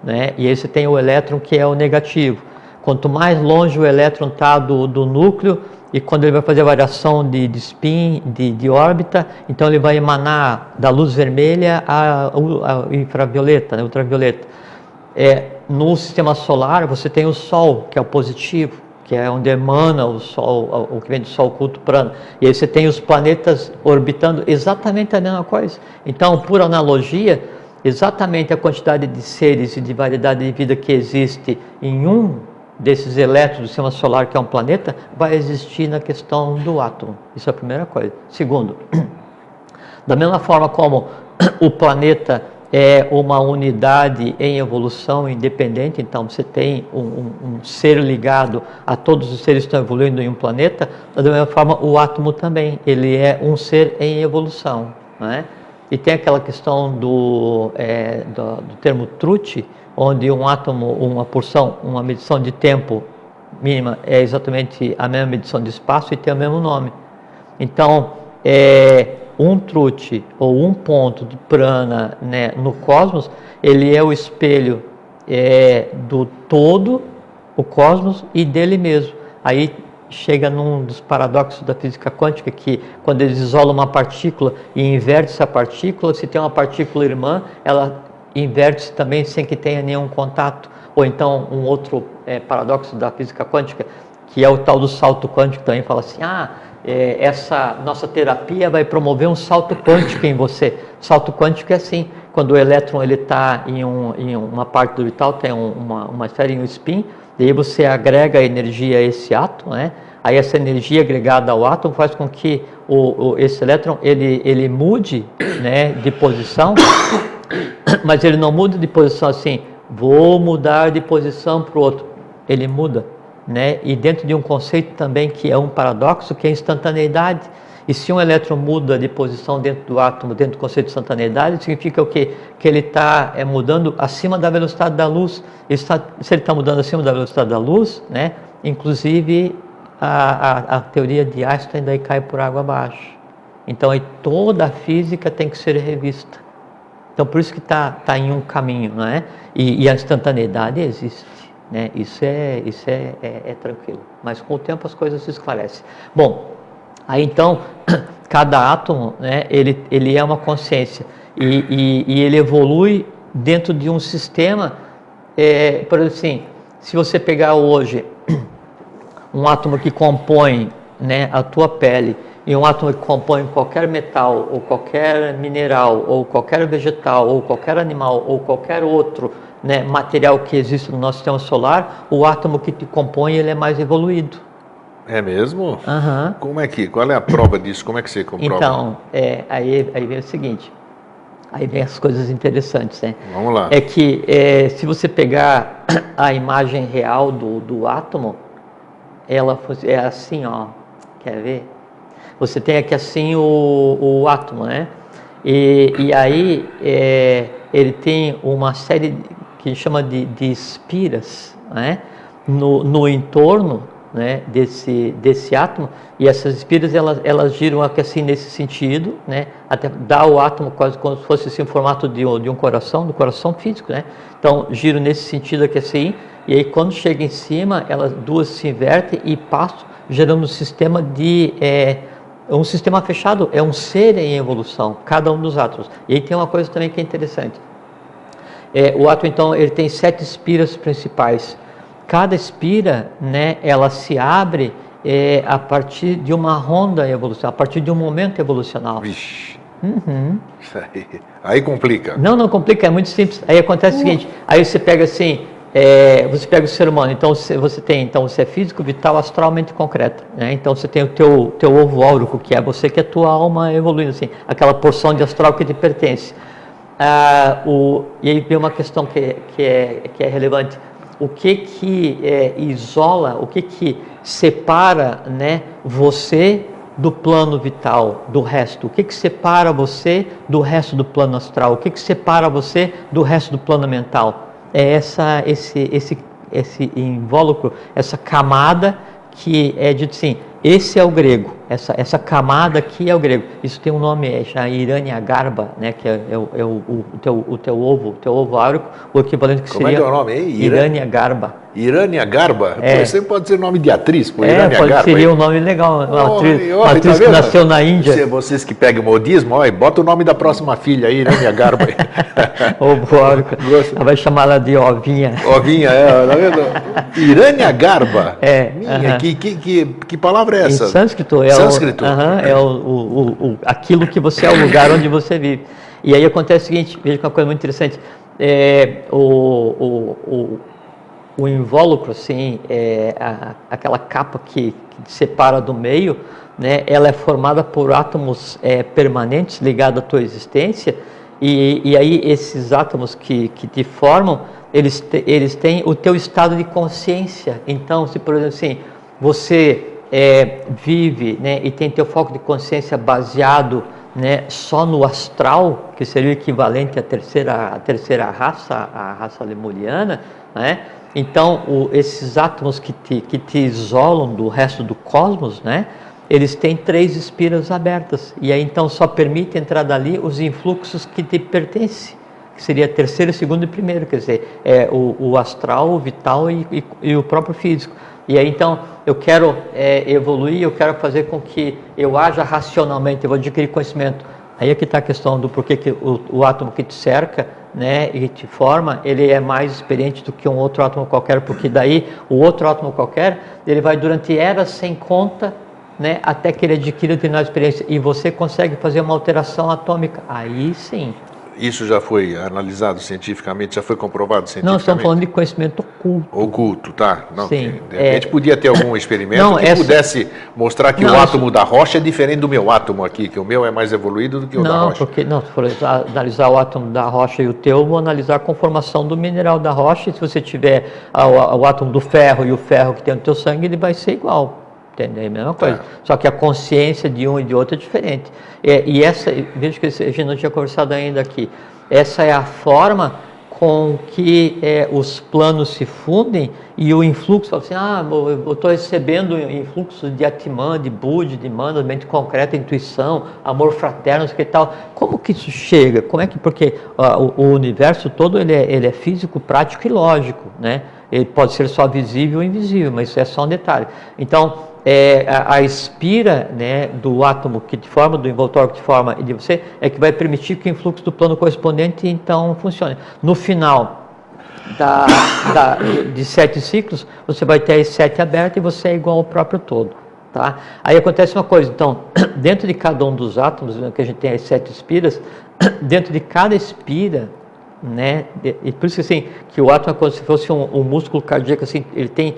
né? E aí você tem o elétron, que é o negativo. Quanto mais longe o elétron está do núcleo, e quando ele vai fazer a variação de spin, de órbita, então ele vai emanar da luz vermelha a infravioleta, né, ultravioleta. No sistema solar você tem o Sol, que é o positivo, que é onde emana o Sol, o que vem do Sol oculto plano. E aí você tem os planetas orbitando exatamente a mesma coisa. Então, por analogia, exatamente a quantidade de seres e de variedade de vida que existe em um desses elétrons do sistema solar, que é um planeta, vai existir na questão do átomo. Isso é a primeira coisa. Segundo, da mesma forma como o planeta é uma unidade em evolução independente, então você tem um ser ligado a todos os seres que estão evoluindo em um planeta, da mesma forma o átomo também, ele é um ser em evolução, né? E tem aquela questão do termo truth, onde um átomo, uma porção, uma medição de tempo mínima é exatamente a mesma medição de espaço e tem o mesmo nome. Então, um truti ou um ponto de prana, né, no cosmos, ele é o espelho do todo, o cosmos, e dele mesmo. Aí chega num dos paradoxos da física quântica, que quando eles isolam uma partícula e inverte essa partícula, se tem uma partícula irmã, ela inverte-se também sem que tenha nenhum contato. Ou então um outro paradoxo da física quântica, que é o tal do salto quântico, também fala assim, essa nossa terapia vai promover um salto quântico em você. Salto quântico é assim, quando o elétron está em uma parte do orbital, tem uma esfera em um spin, e aí você agrega energia a esse átomo, né? Aí essa energia agregada ao átomo faz com que esse elétron ele mude, né, de posição, mas ele não muda de posição assim, vou mudar de posição para o outro. Ele muda, né? E dentro de um conceito também que é um paradoxo, que é a instantaneidade. E se um elétron muda de posição dentro do átomo, dentro do conceito de instantaneidade, significa o quê? Que ele está mudando acima da velocidade da luz. Se ele está mudando acima da velocidade da luz, né? Inclusive a teoria de Einstein daí cai por água abaixo. Então aí toda a física tem que ser revista. Então por isso que está em um caminho, não é? E a instantaneidade existe, né? Isso é tranquilo. Mas com o tempo as coisas se esclarecem. Bom, aí então, cada átomo, né, ele é uma consciência e ele evolui dentro de um sistema, por exemplo assim, se você pegar hoje um átomo que compõe, né, a tua pele e um átomo que compõe qualquer metal ou qualquer mineral ou qualquer vegetal ou qualquer animal ou qualquer outro, né, material que existe no nosso sistema solar, o átomo que te compõe ele é mais evoluído. É mesmo? Uhum. Qual é a prova disso? Como é que você comprova? Então, aí vem o seguinte, aí vem as coisas interessantes, né? Vamos lá. É que se você pegar a imagem real do átomo, ela é assim, ó, quer ver? Você tem aqui assim o átomo, né? E aí ele tem uma série que chama de espiras, né? No entorno, né, desse átomo, e essas espiras elas giram aqui assim nesse sentido, né, até dá ao átomo quase como se fosse assim, o formato de um coração, do coração físico, né? Então giram nesse sentido aqui assim, e aí quando chega em cima elas duas se invertem e passam gerando um sistema um sistema fechado, é um ser em evolução, cada um dos átomos. E aí tem uma coisa também que é interessante, o átomo então ele tem 7 espiras principais. Cada espira, né, ela se abre a partir de uma ronda evolucional, a partir de um momento evolucional. Vixe. Uhum. Isso aí complica. Não complica, é muito simples. Aí acontece o seguinte, aí você pega assim, você pega o ser humano, então você é físico, vital, astralmente concreto, né? Então você tem o teu ovo áurico, que é você, que é a tua alma evoluindo, assim, aquela porção de astral que te pertence. E aí vem uma questão que é relevante. O que isola, o que separa, né, você do plano vital, do resto? O que separa você do resto do plano astral? O que separa você do resto do plano mental? É esse invólucro, essa camada que é dito assim, esse é o grego, essa camada aqui é o grego. Isso tem um nome, chama Hiranyagarbha, né, que é o teu ovo áurico, o equivalente que Como seria... Como é que é o nome aí? Hiranyagarbha. Hiranyagarbha? Pô, isso pode ser nome de atriz, pô, Hiranyagarbha. Seria um nome legal, uma atriz tá que nasceu na Índia. Vocês que pegam modismo, ó, bota o nome da próxima filha aí, Hiranyagarbha. Ovo áurico. Ela vai chamar ela de Ovinha. Ovinha, tá vendo? Hiranyagarbha. Que palavra é essa? Em sânscrito. Sânscrito. Aquilo que você é, o lugar onde você vive. E aí acontece o seguinte, veja uma coisa muito interessante. O invólucro, assim, aquela capa que separa do meio, né, ela é formada por átomos permanentes ligados à tua existência, e aí esses átomos que te formam, eles têm o teu estado de consciência. Então, se por exemplo assim, você vive, né, e tem teu foco de consciência baseado, né, só no astral, que seria o equivalente à terceira raça, a raça lemuriana, né? Então esses átomos que te isolam do resto do cosmos, né, eles têm 3 espiras abertas. E aí então só permite entrar dali os influxos que te pertencem, que seria terceiro, segundo e primeiro, quer dizer, o astral, o vital e o próprio físico. E aí então eu quero evoluir, eu quero fazer com que eu haja racionalmente, eu vou adquirir conhecimento. Aí é que está a questão do porquê que o átomo que te cerca, né, e te forma, ele é mais experiente do que um outro átomo qualquer, porque daí o outro átomo qualquer, ele vai durante eras sem conta, né, até que ele adquira determinada experiência, e você consegue fazer uma alteração atômica, aí sim. Isso já foi analisado cientificamente, já foi comprovado cientificamente? Não, estamos falando de conhecimento oculto. Oculto, tá. Não, sim. De repente podia ter algum experimento que pudesse mostrar que o átomo da rocha é diferente do meu átomo aqui, que o meu é mais evoluído do que o da rocha. Não, se for analisar o átomo da rocha e o teu, vou analisar a conformação do mineral da rocha, e se você tiver o átomo do ferro e o ferro que tem no teu sangue, ele vai ser igual. Entendeu? É a mesma coisa. Só que a consciência de um e de outro é diferente. E essa, veja que a gente não tinha conversado ainda aqui, essa é a forma com que os planos se fundem e o influxo, fala assim, eu estou recebendo influxo de Atman, de Budi, de Mana, mente concreta, intuição, amor fraterno, que tal. Como que isso chega? Como é que, porque o universo todo ele é físico, prático e lógico, né? Ele pode ser só visível ou invisível, mas isso é só um detalhe. Então, a espira, né, do átomo que te forma, do envoltório que te forma e de você, é que vai permitir que o influxo do plano correspondente então funcione. No final de 7 ciclos, você vai ter as 7 abertas e você é igual ao próprio todo. Tá? Aí acontece uma coisa, então, dentro de cada um dos átomos, que a gente tem as 7 espiras, dentro de cada espira, né, e por isso assim, que o átomo é como se fosse um músculo cardíaco, assim, ele tem,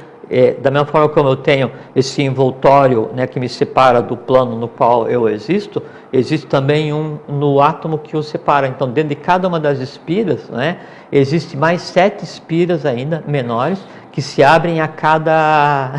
da mesma forma como eu tenho esse envoltório, né, que me separa do plano no qual eu existo, existe também no átomo que o separa. Então, dentro de cada uma das espiras, né, existe mais 7 espiras ainda, menores, que se abrem a cada...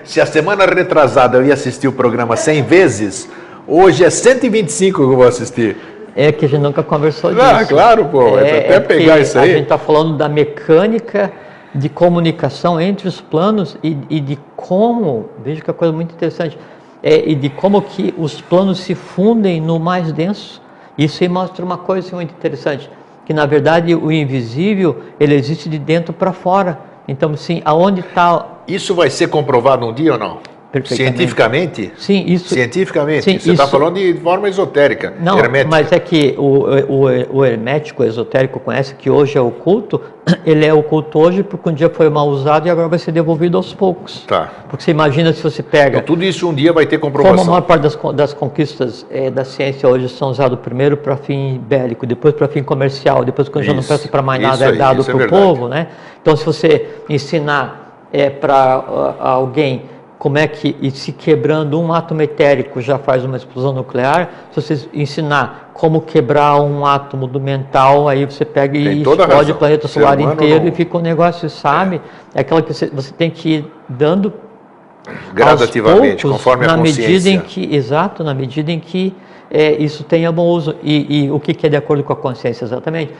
Se a semana retrasada eu ia assistir o programa 100 vezes, hoje é 125 que eu vou assistir. É que a gente nunca conversou disso. Claro, pô, até pegar isso aí. A gente está falando da mecânica de comunicação entre os planos e de como, veja que é uma coisa muito interessante, e de como que os planos se fundem no mais denso. Isso aí mostra uma coisa muito interessante, que na verdade o invisível, ele existe de dentro para fora. Então, assim, aonde está... Isso vai ser comprovado um dia ou não? Cientificamente? Sim, isso. Cientificamente? Sim, você está falando de forma esotérica, não, hermética. Mas é que o hermético, o esotérico conhece que hoje é oculto, ele é oculto hoje porque um dia foi mal usado e agora vai ser devolvido aos poucos. Tá. Porque você imagina se você pega... Então, tudo isso um dia vai ter comprovação. Como a maior parte das conquistas da ciência hoje são usadas primeiro para fim bélico, depois para fim comercial, depois quando já não presta para mais nada, é dado para o povo, né? Então, se você ensinar para alguém como é que, e se quebrando um átomo etérico já faz uma explosão nuclear, se você ensinar como quebrar um átomo do mental, aí você pega e explode o planeta solar inteiro e fica um negócio, sabe? É aquela que você tem que ir dando gradativamente, poucos, conforme a consciência. Na medida em que isso tenha bom uso. E o que é de acordo com a consciência exatamente?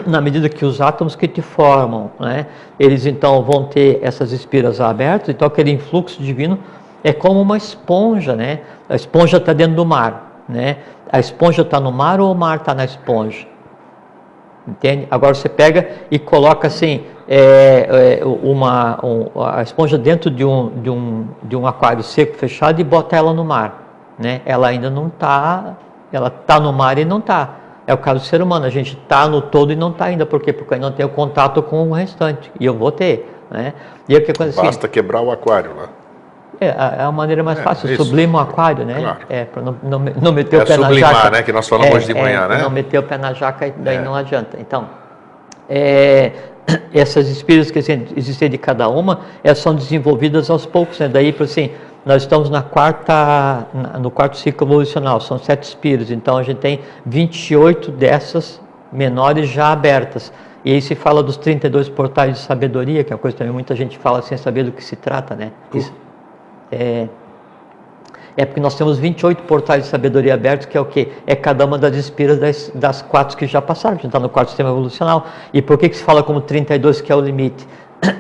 Na medida que os átomos que te formam, né, eles então vão ter essas espiras abertas, então aquele influxo divino é como uma esponja, né? A esponja está dentro do mar, né? A esponja está no mar ou o mar está na esponja? Entende? Agora você pega e coloca assim, a esponja dentro de um aquário seco, fechado, e bota ela no mar. Né? Ela ainda não está, ela está no mar e não está. É o caso do ser humano, a gente está no todo e não está ainda. Por quê? Porque ainda não tem o contato com o restante. E eu vou ter. Né? E o que acontece? Basta quebrar o aquário lá. É a maneira mais fácil, sublima o aquário, né? Claro. Para não meter o pé na jaca. Né? Que nós falamos hoje de manhã, né? Não meter o pé na jaca e daí não adianta. Então, essas espíritos que existem de cada uma, elas são desenvolvidas aos poucos, né? Daí, assim, nós estamos no quarto ciclo evolucional, são 7 espíritos, então a gente tem 28 dessas menores já abertas. E aí se fala dos 32 portais de sabedoria, que é uma coisa que também muita gente fala sem saber do que se trata, né? Isso, porque nós temos 28 portais de sabedoria abertos, que é o quê? É cada uma das espiras das 4 que já passaram, a gente está no quarto sistema evolucional. E por que se fala como 32, que é o limite?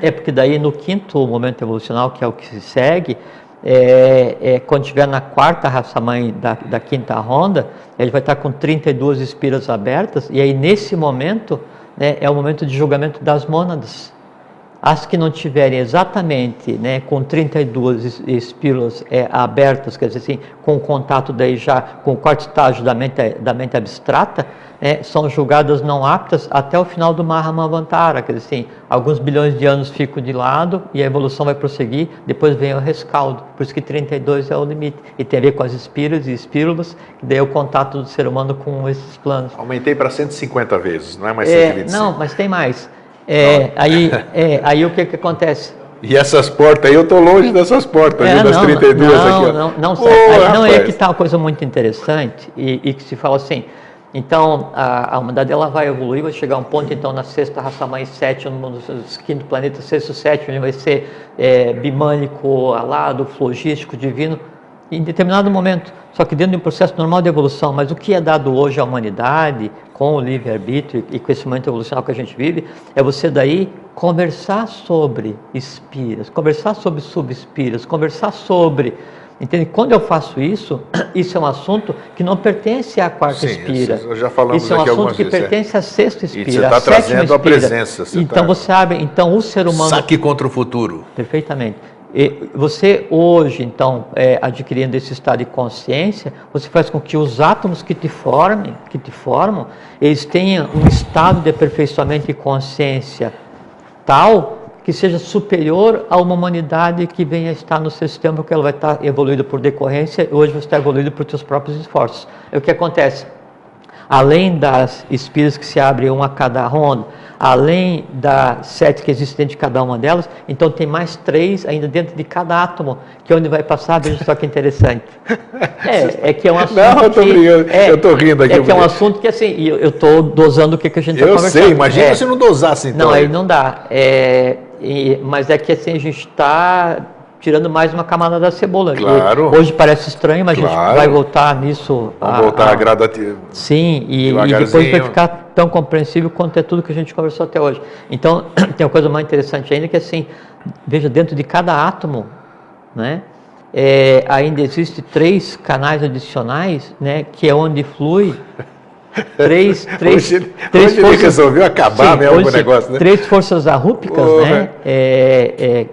É porque daí no 5º momento evolucional, que é o que se segue, quando estiver na quarta raça-mãe da quinta ronda, ele vai estar com 32 espiras abertas, e aí nesse momento, né, é o momento de julgamento das mônadas. As que não tiverem exatamente, né, com 32 espírulas abertas, quer dizer assim, com contato daí já com o quarto estágio da mente abstrata, são julgadas não aptas até o final do Mahamavantara, quer dizer assim, alguns bilhões de anos ficam de lado e a evolução vai prosseguir, depois vem o rescaldo, por isso que 32 é o limite, e tem a ver com as espiras e espírulas, que daí é o contato do ser humano com esses planos. Aumentei para 150 vezes, não é mais 125. Não, mas tem mais. Aí o que acontece? E essas portas aí, eu estou longe dessas portas, das 32 aqui. Não, é que está uma coisa muito interessante e que se fala assim, então a humanidade ela vai evoluir, vai chegar a um ponto, então na sexta raça-mãe 7, no quinto planeta, sexto, sétimo, ele vai ser bimânico, alado, flogístico, divino, em determinado momento, só que dentro de um processo normal de evolução. Mas o que é dado hoje à humanidade, com o livre-arbítrio e com esse momento evolucional que a gente vive, é você daí conversar sobre espiras, conversar sobre subespiras, conversar sobre... Entende? Quando eu faço isso, isso é um assunto que não pertence à quarta espira. Já falamos isso é um aqui assunto que pertence à sexta espira. E você está trazendo a presença. Então você abre, então o ser humano... Saque contra o futuro. Perfeitamente. E você hoje, então, adquirindo esse estado de consciência, você faz com que os átomos que te formam, eles tenham um estado de aperfeiçoamento e consciência tal que seja superior a uma humanidade que venha a estar no seu sistema, porque ela vai estar evoluída por decorrência, e hoje você está evoluído por seus próprios esforços. E o que acontece? Além das espiras que se abrem uma a cada ronda, além das 7 que existem dentro de cada uma delas, então tem mais 3 ainda dentro de cada átomo, que é onde vai passar, veja só que interessante. Que é um assunto. Não, eu estou rindo aqui. É um assunto que assim, eu estou dosando o que a gente está conversando. Eu sei, imagina se não dosasse então. Não, aí não dá. Mas é que assim, a gente está tirando mais uma camada da cebola. Claro. E hoje parece estranho, mas a gente vai voltar nisso. Vamos voltar gradativo. Sim, e depois vai ficar tão compreensível quanto é tudo que a gente conversou até hoje. Então, tem uma coisa mais interessante ainda, que assim, veja, dentro de cada átomo, né, ainda existe 3 canais adicionais, né, que é onde flui três hoje forças, ele resolveu acabar mesmo com o negócio, né? 3 forças arrúpicas, né?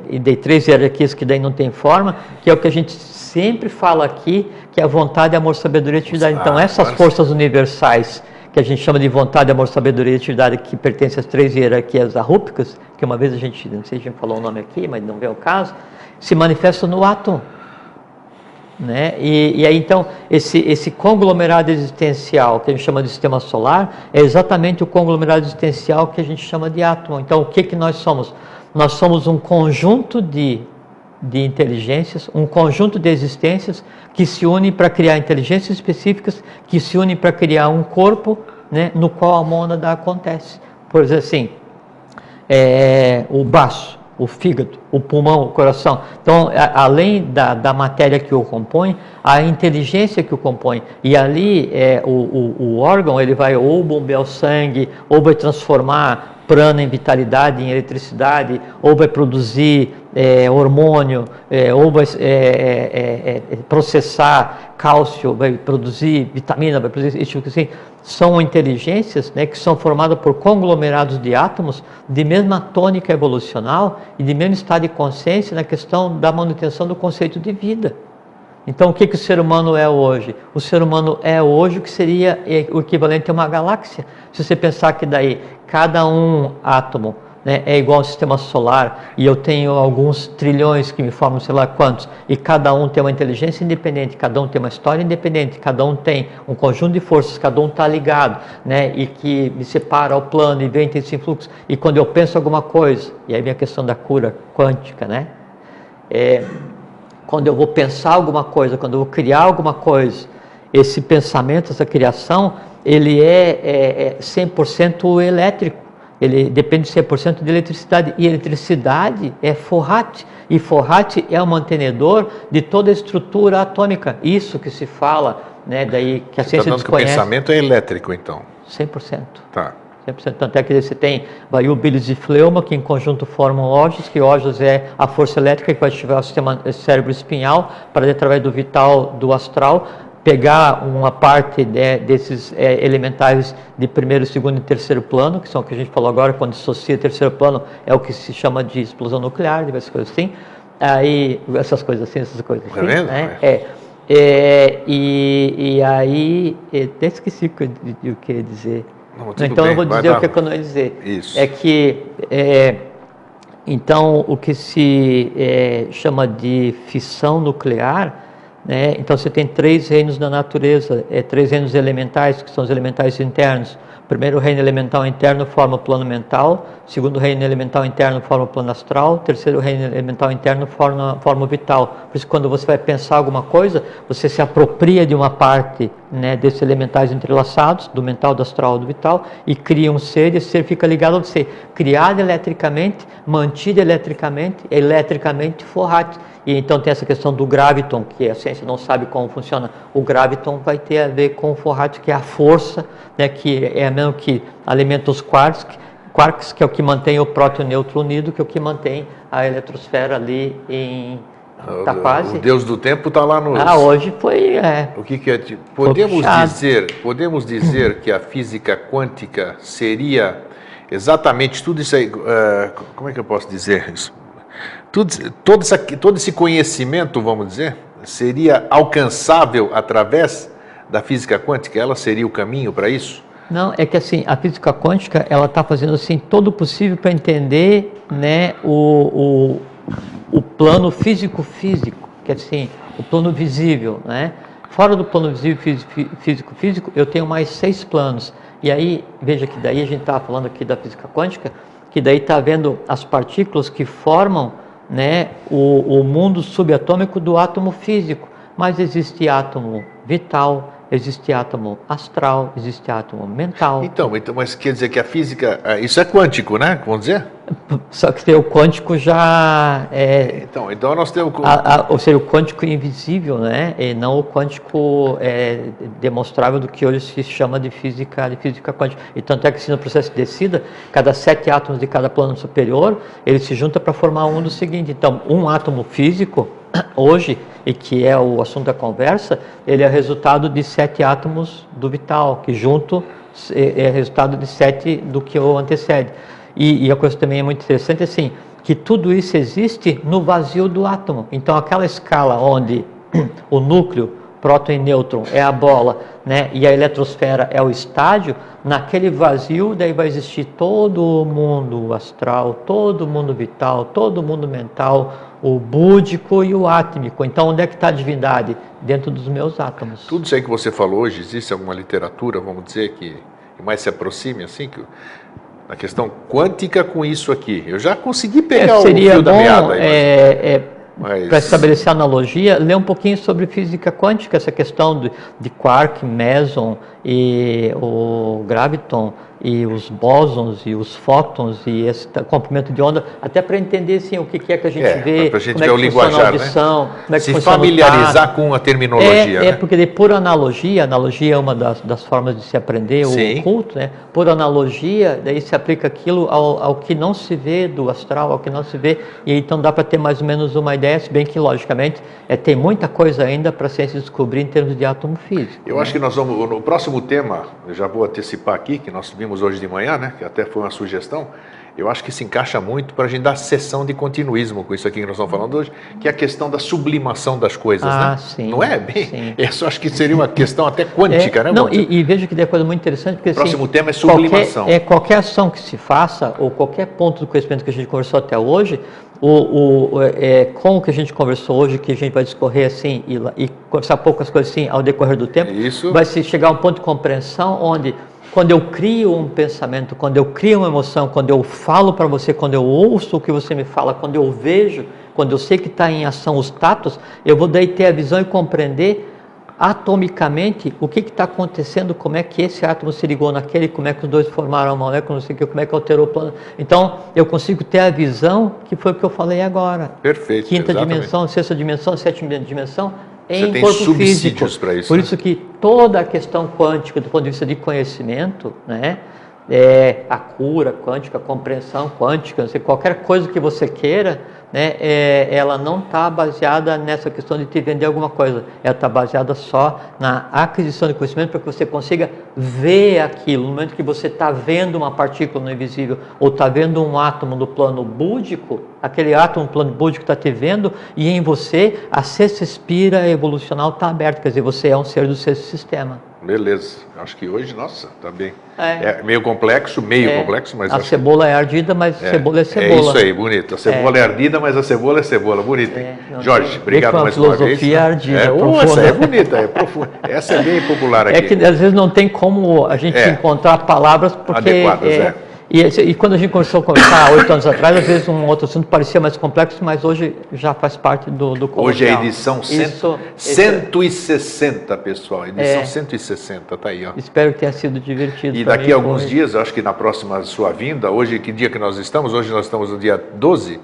E de 3 hierarquias que daí não tem forma, que é o que a gente sempre fala aqui, que é a vontade, amor, sabedoria e atividade. Então essas forças universais, que a gente chama de vontade, amor, sabedoria e atividade, que pertencem às 3 hierarquias arrúpicas, que uma vez a gente, não sei se a gente falou o nome aqui, mas não vê o caso, se manifestam no átomo. Né? E aí então esse conglomerado existencial que a gente chama de sistema solar é exatamente o conglomerado existencial que a gente chama de átomo. Então o que nós somos? Nós somos um conjunto de inteligências, um conjunto de existências que se unem para criar inteligências específicas, que se unem para criar um corpo, né, no qual a mônada acontece. Por exemplo, assim, o baço, o fígado, o pulmão, o coração. Então, além da matéria que o compõe, a inteligência que o compõe. E ali, o órgão, ele vai ou bombear o sangue, ou vai transformar prana em vitalidade, em eletricidade, ou vai produzir hormônio, ou vai processar cálcio, vai produzir vitamina, vai produzir isso tipo assim. São inteligências, né, que são formadas por conglomerados de átomos de mesma tônica evolucional e de mesmo estado de consciência na questão da manutenção do conceito de vida. Então, o que o ser humano é hoje? O ser humano é hoje o que seria o equivalente a uma galáxia. Se você pensar que daí cada um átomo, né, é igual ao sistema solar, e eu tenho alguns trilhões que me formam sei lá quantos, e cada um tem uma inteligência independente, cada um tem uma história independente, cada um tem um conjunto de forças, cada um está ligado, né, e que me separa ao plano e vem ter esse influxo. E quando eu penso alguma coisa, e aí vem a questão da cura quântica, né? Quando eu vou pensar alguma coisa, quando eu vou criar alguma coisa, esse pensamento, essa criação, ele é 100% elétrico. Ele depende de 100% de eletricidade, e eletricidade é Forrat, e Forrat é o mantenedor de toda a estrutura atômica. Isso que se fala, né, daí que a ciência desconhece. Que o pensamento é elétrico, então? 100%. Tá. 100%. Tanto é que você tem o bílis e fleuma, que em conjunto formam ógios, que ógios é a força elétrica que vai ativar o sistema cérebro espinhal para, através do vital, do astral, pegar uma parte desses elementais de primeiro, segundo e terceiro plano, que são o que a gente falou agora, quando dissocia terceiro plano, é o que se chama de explosão nuclear, diversas coisas assim. Aí, essas coisas assim, Tá vendo? né? E aí, até esqueci o que eu ia dizer. Não, então bem, eu vou dizer o que eu não ia dizer. Isso. É que, então, o que se chama de fissão nuclear, né? Então você tem 3 reinos da natureza, 3 reinos elementais, que são os elementais internos. O primeiro reino elemental interno forma o plano mental, o segundo reino elemental interno forma o plano astral, o terceiro reino elemental interno forma o vital. Por isso, quando você vai pensar alguma coisa, você se apropria de uma parte, né, desses elementais entrelaçados, do mental, do astral, do vital, e cria um ser, e esse ser fica ligado a você, criado eletricamente, mantido eletricamente forrado. E então tem essa questão do graviton, que a ciência não sabe como funciona. O graviton vai ter a ver com o forrado, que é a força, né, que é a mesma que alimenta os quarks, que é o que mantém o próton e o nêutron unido, que é o que mantém a eletrosfera ali em... Tá quase. O Deus do tempo está lá no... hoje foi... O que é? Podemos dizer que a física quântica seria exatamente tudo isso aí... como é que eu posso dizer isso? Todo esse conhecimento, vamos dizer, seria alcançável através da física quântica? Ela seria o caminho para isso? Não, é que assim, a física quântica, ela está fazendo assim todo o possível para entender, né, o plano físico, que é assim, o plano visível, né? Fora do plano visível físico, eu tenho mais 6 planos. E aí, veja que daí a gente está falando aqui da física quântica, que daí está vendo as partículas que formam, né, o mundo subatômico do átomo físico. Mas existe átomo vital, existe átomo astral, existe átomo mental. Então, mas quer dizer que a física, isso é quântico, né? Vamos dizer? Só que o quântico já é... Então nós temos... ou seja, o quântico invisível, né? E não o quântico demonstrável do que hoje se chama de física quântica. E tanto é que, se no processo de descida, cada 7 átomos de cada plano superior, ele se junta para formar um do seguinte. Então, um átomo físico, hoje, e que é o assunto da conversa, ele é resultado de 7 átomos do vital, que junto é resultado de 7 do que o antecede. E a coisa também é muito interessante, assim, que tudo isso existe no vazio do átomo. Então, aquela escala onde o núcleo, próton e nêutron é a bola, né, e a eletrosfera é o estádio, naquele vazio daí vai existir todo o mundo astral, todo o mundo vital, todo o mundo mental, o búdico e o átmico. Então, onde é que está a divindade? Dentro dos meus átomos. Tudo isso aí que você falou hoje, existe alguma literatura, vamos dizer, que mais se aproxime, assim, que a questão quântica com isso aqui? Eu já consegui pegar o fio da meada aí, para estabelecer analogia, ler um pouquinho sobre física quântica, essa questão de quark, meson e o graviton e os bósons e os fótons e esse comprimento de onda, até para entender assim, o que é que a gente vê, pra gente como ver é o que linguajar, funciona a audição, né? como é que se funciona familiarizar com a terminologia. né? Porque por analogia é uma das formas de se aprender o oculto, né? Por analogia, daí se aplica aquilo ao que não se vê do astral, ao que não se vê, e então dá para ter mais ou menos uma ideia, se bem que logicamente tem muita coisa ainda para a ciência descobrir em termos de átomo físico. Eu acho que nós vamos, no próximo tema, eu já vou antecipar aqui, que nós vimos hoje de manhã, né, que até foi uma sugestão, eu acho que se encaixa muito para a gente dar sessão de continuismo com isso aqui que nós estamos falando hoje, que é a questão da sublimação das coisas, né? Sim, não é? Bem, isso acho que seria uma questão até quântica, né? Não, e veja que é coisa muito interessante, porque o próximo tema é sublimação. Qualquer ação que se faça, ou qualquer ponto do conhecimento que a gente conversou até hoje, com o que a gente conversou hoje, que a gente vai discorrer assim e conversar poucas coisas assim ao decorrer do tempo, vai se chegar a um ponto de compreensão onde, quando eu crio um pensamento, quando eu crio uma emoção, quando eu falo para você, quando eu ouço o que você me fala, quando eu vejo, quando eu sei que está em ação os tatos, eu vou daí ter a visão e compreender atomicamente o que está acontecendo, como é que esse átomo se ligou naquele, como é que os dois formaram uma molécula, não sei o que, como é que alterou o plano. Então, eu consigo ter a visão, que foi o que eu falei agora. Perfeito. Quinta dimensão, sexta dimensão, sétima dimensão, em tem corpo físico. Para isso, Por isso que toda a questão quântica, do ponto de vista de conhecimento, né, a cura quântica, a compreensão quântica, não sei, qualquer coisa que você queira, né, ela não está baseada nessa questão de te vender alguma coisa, ela está baseada só na aquisição de conhecimento para que você consiga ver aquilo. No momento que você está vendo uma partícula no invisível ou está vendo um átomo no plano búdico, aquele átomo no plano búdico está te vendo e em você a sexta espira evolucional está aberta, quer dizer, você é um ser do sexto sistema. Beleza, acho que hoje, nossa, tá bem. É meio complexo, mas... A cebola é ardida, mas cebola é cebola. É isso aí, bonito. A cebola é ardida, mas a cebola é cebola. Bonito, hein? Jorge, obrigado mais uma vez. Filosofia ardida, essa é bonita, é profunda. Essa é bem popular aqui. É que às vezes não tem como a gente encontrar palavras porque... adequadas, E quando a gente começou a conversar 8 anos atrás, às vezes um outro assunto parecia mais complexo, mas hoje já faz parte do coloquial. Hoje é a edição 160, pessoal. Edição 160, tá aí, ó. Espero que tenha sido divertido. E daqui a alguns dias, eu acho que na próxima sua vinda, hoje, que dia que nós estamos? Hoje nós estamos no dia 12.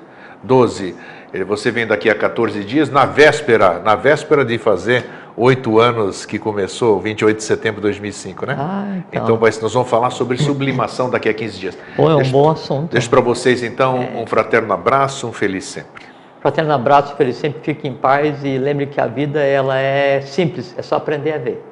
Você vem daqui a 14 dias, na véspera de fazer 8 anos que começou, 28 de setembro de 2005, né? Então nós vamos falar sobre sublimação daqui a 15 dias. Pô, é um bom assunto. Deixo para vocês, então, um fraterno abraço, um feliz sempre. Fraterno abraço, feliz sempre, fique em paz e lembre que a vida ela é simples, é só aprender a ver.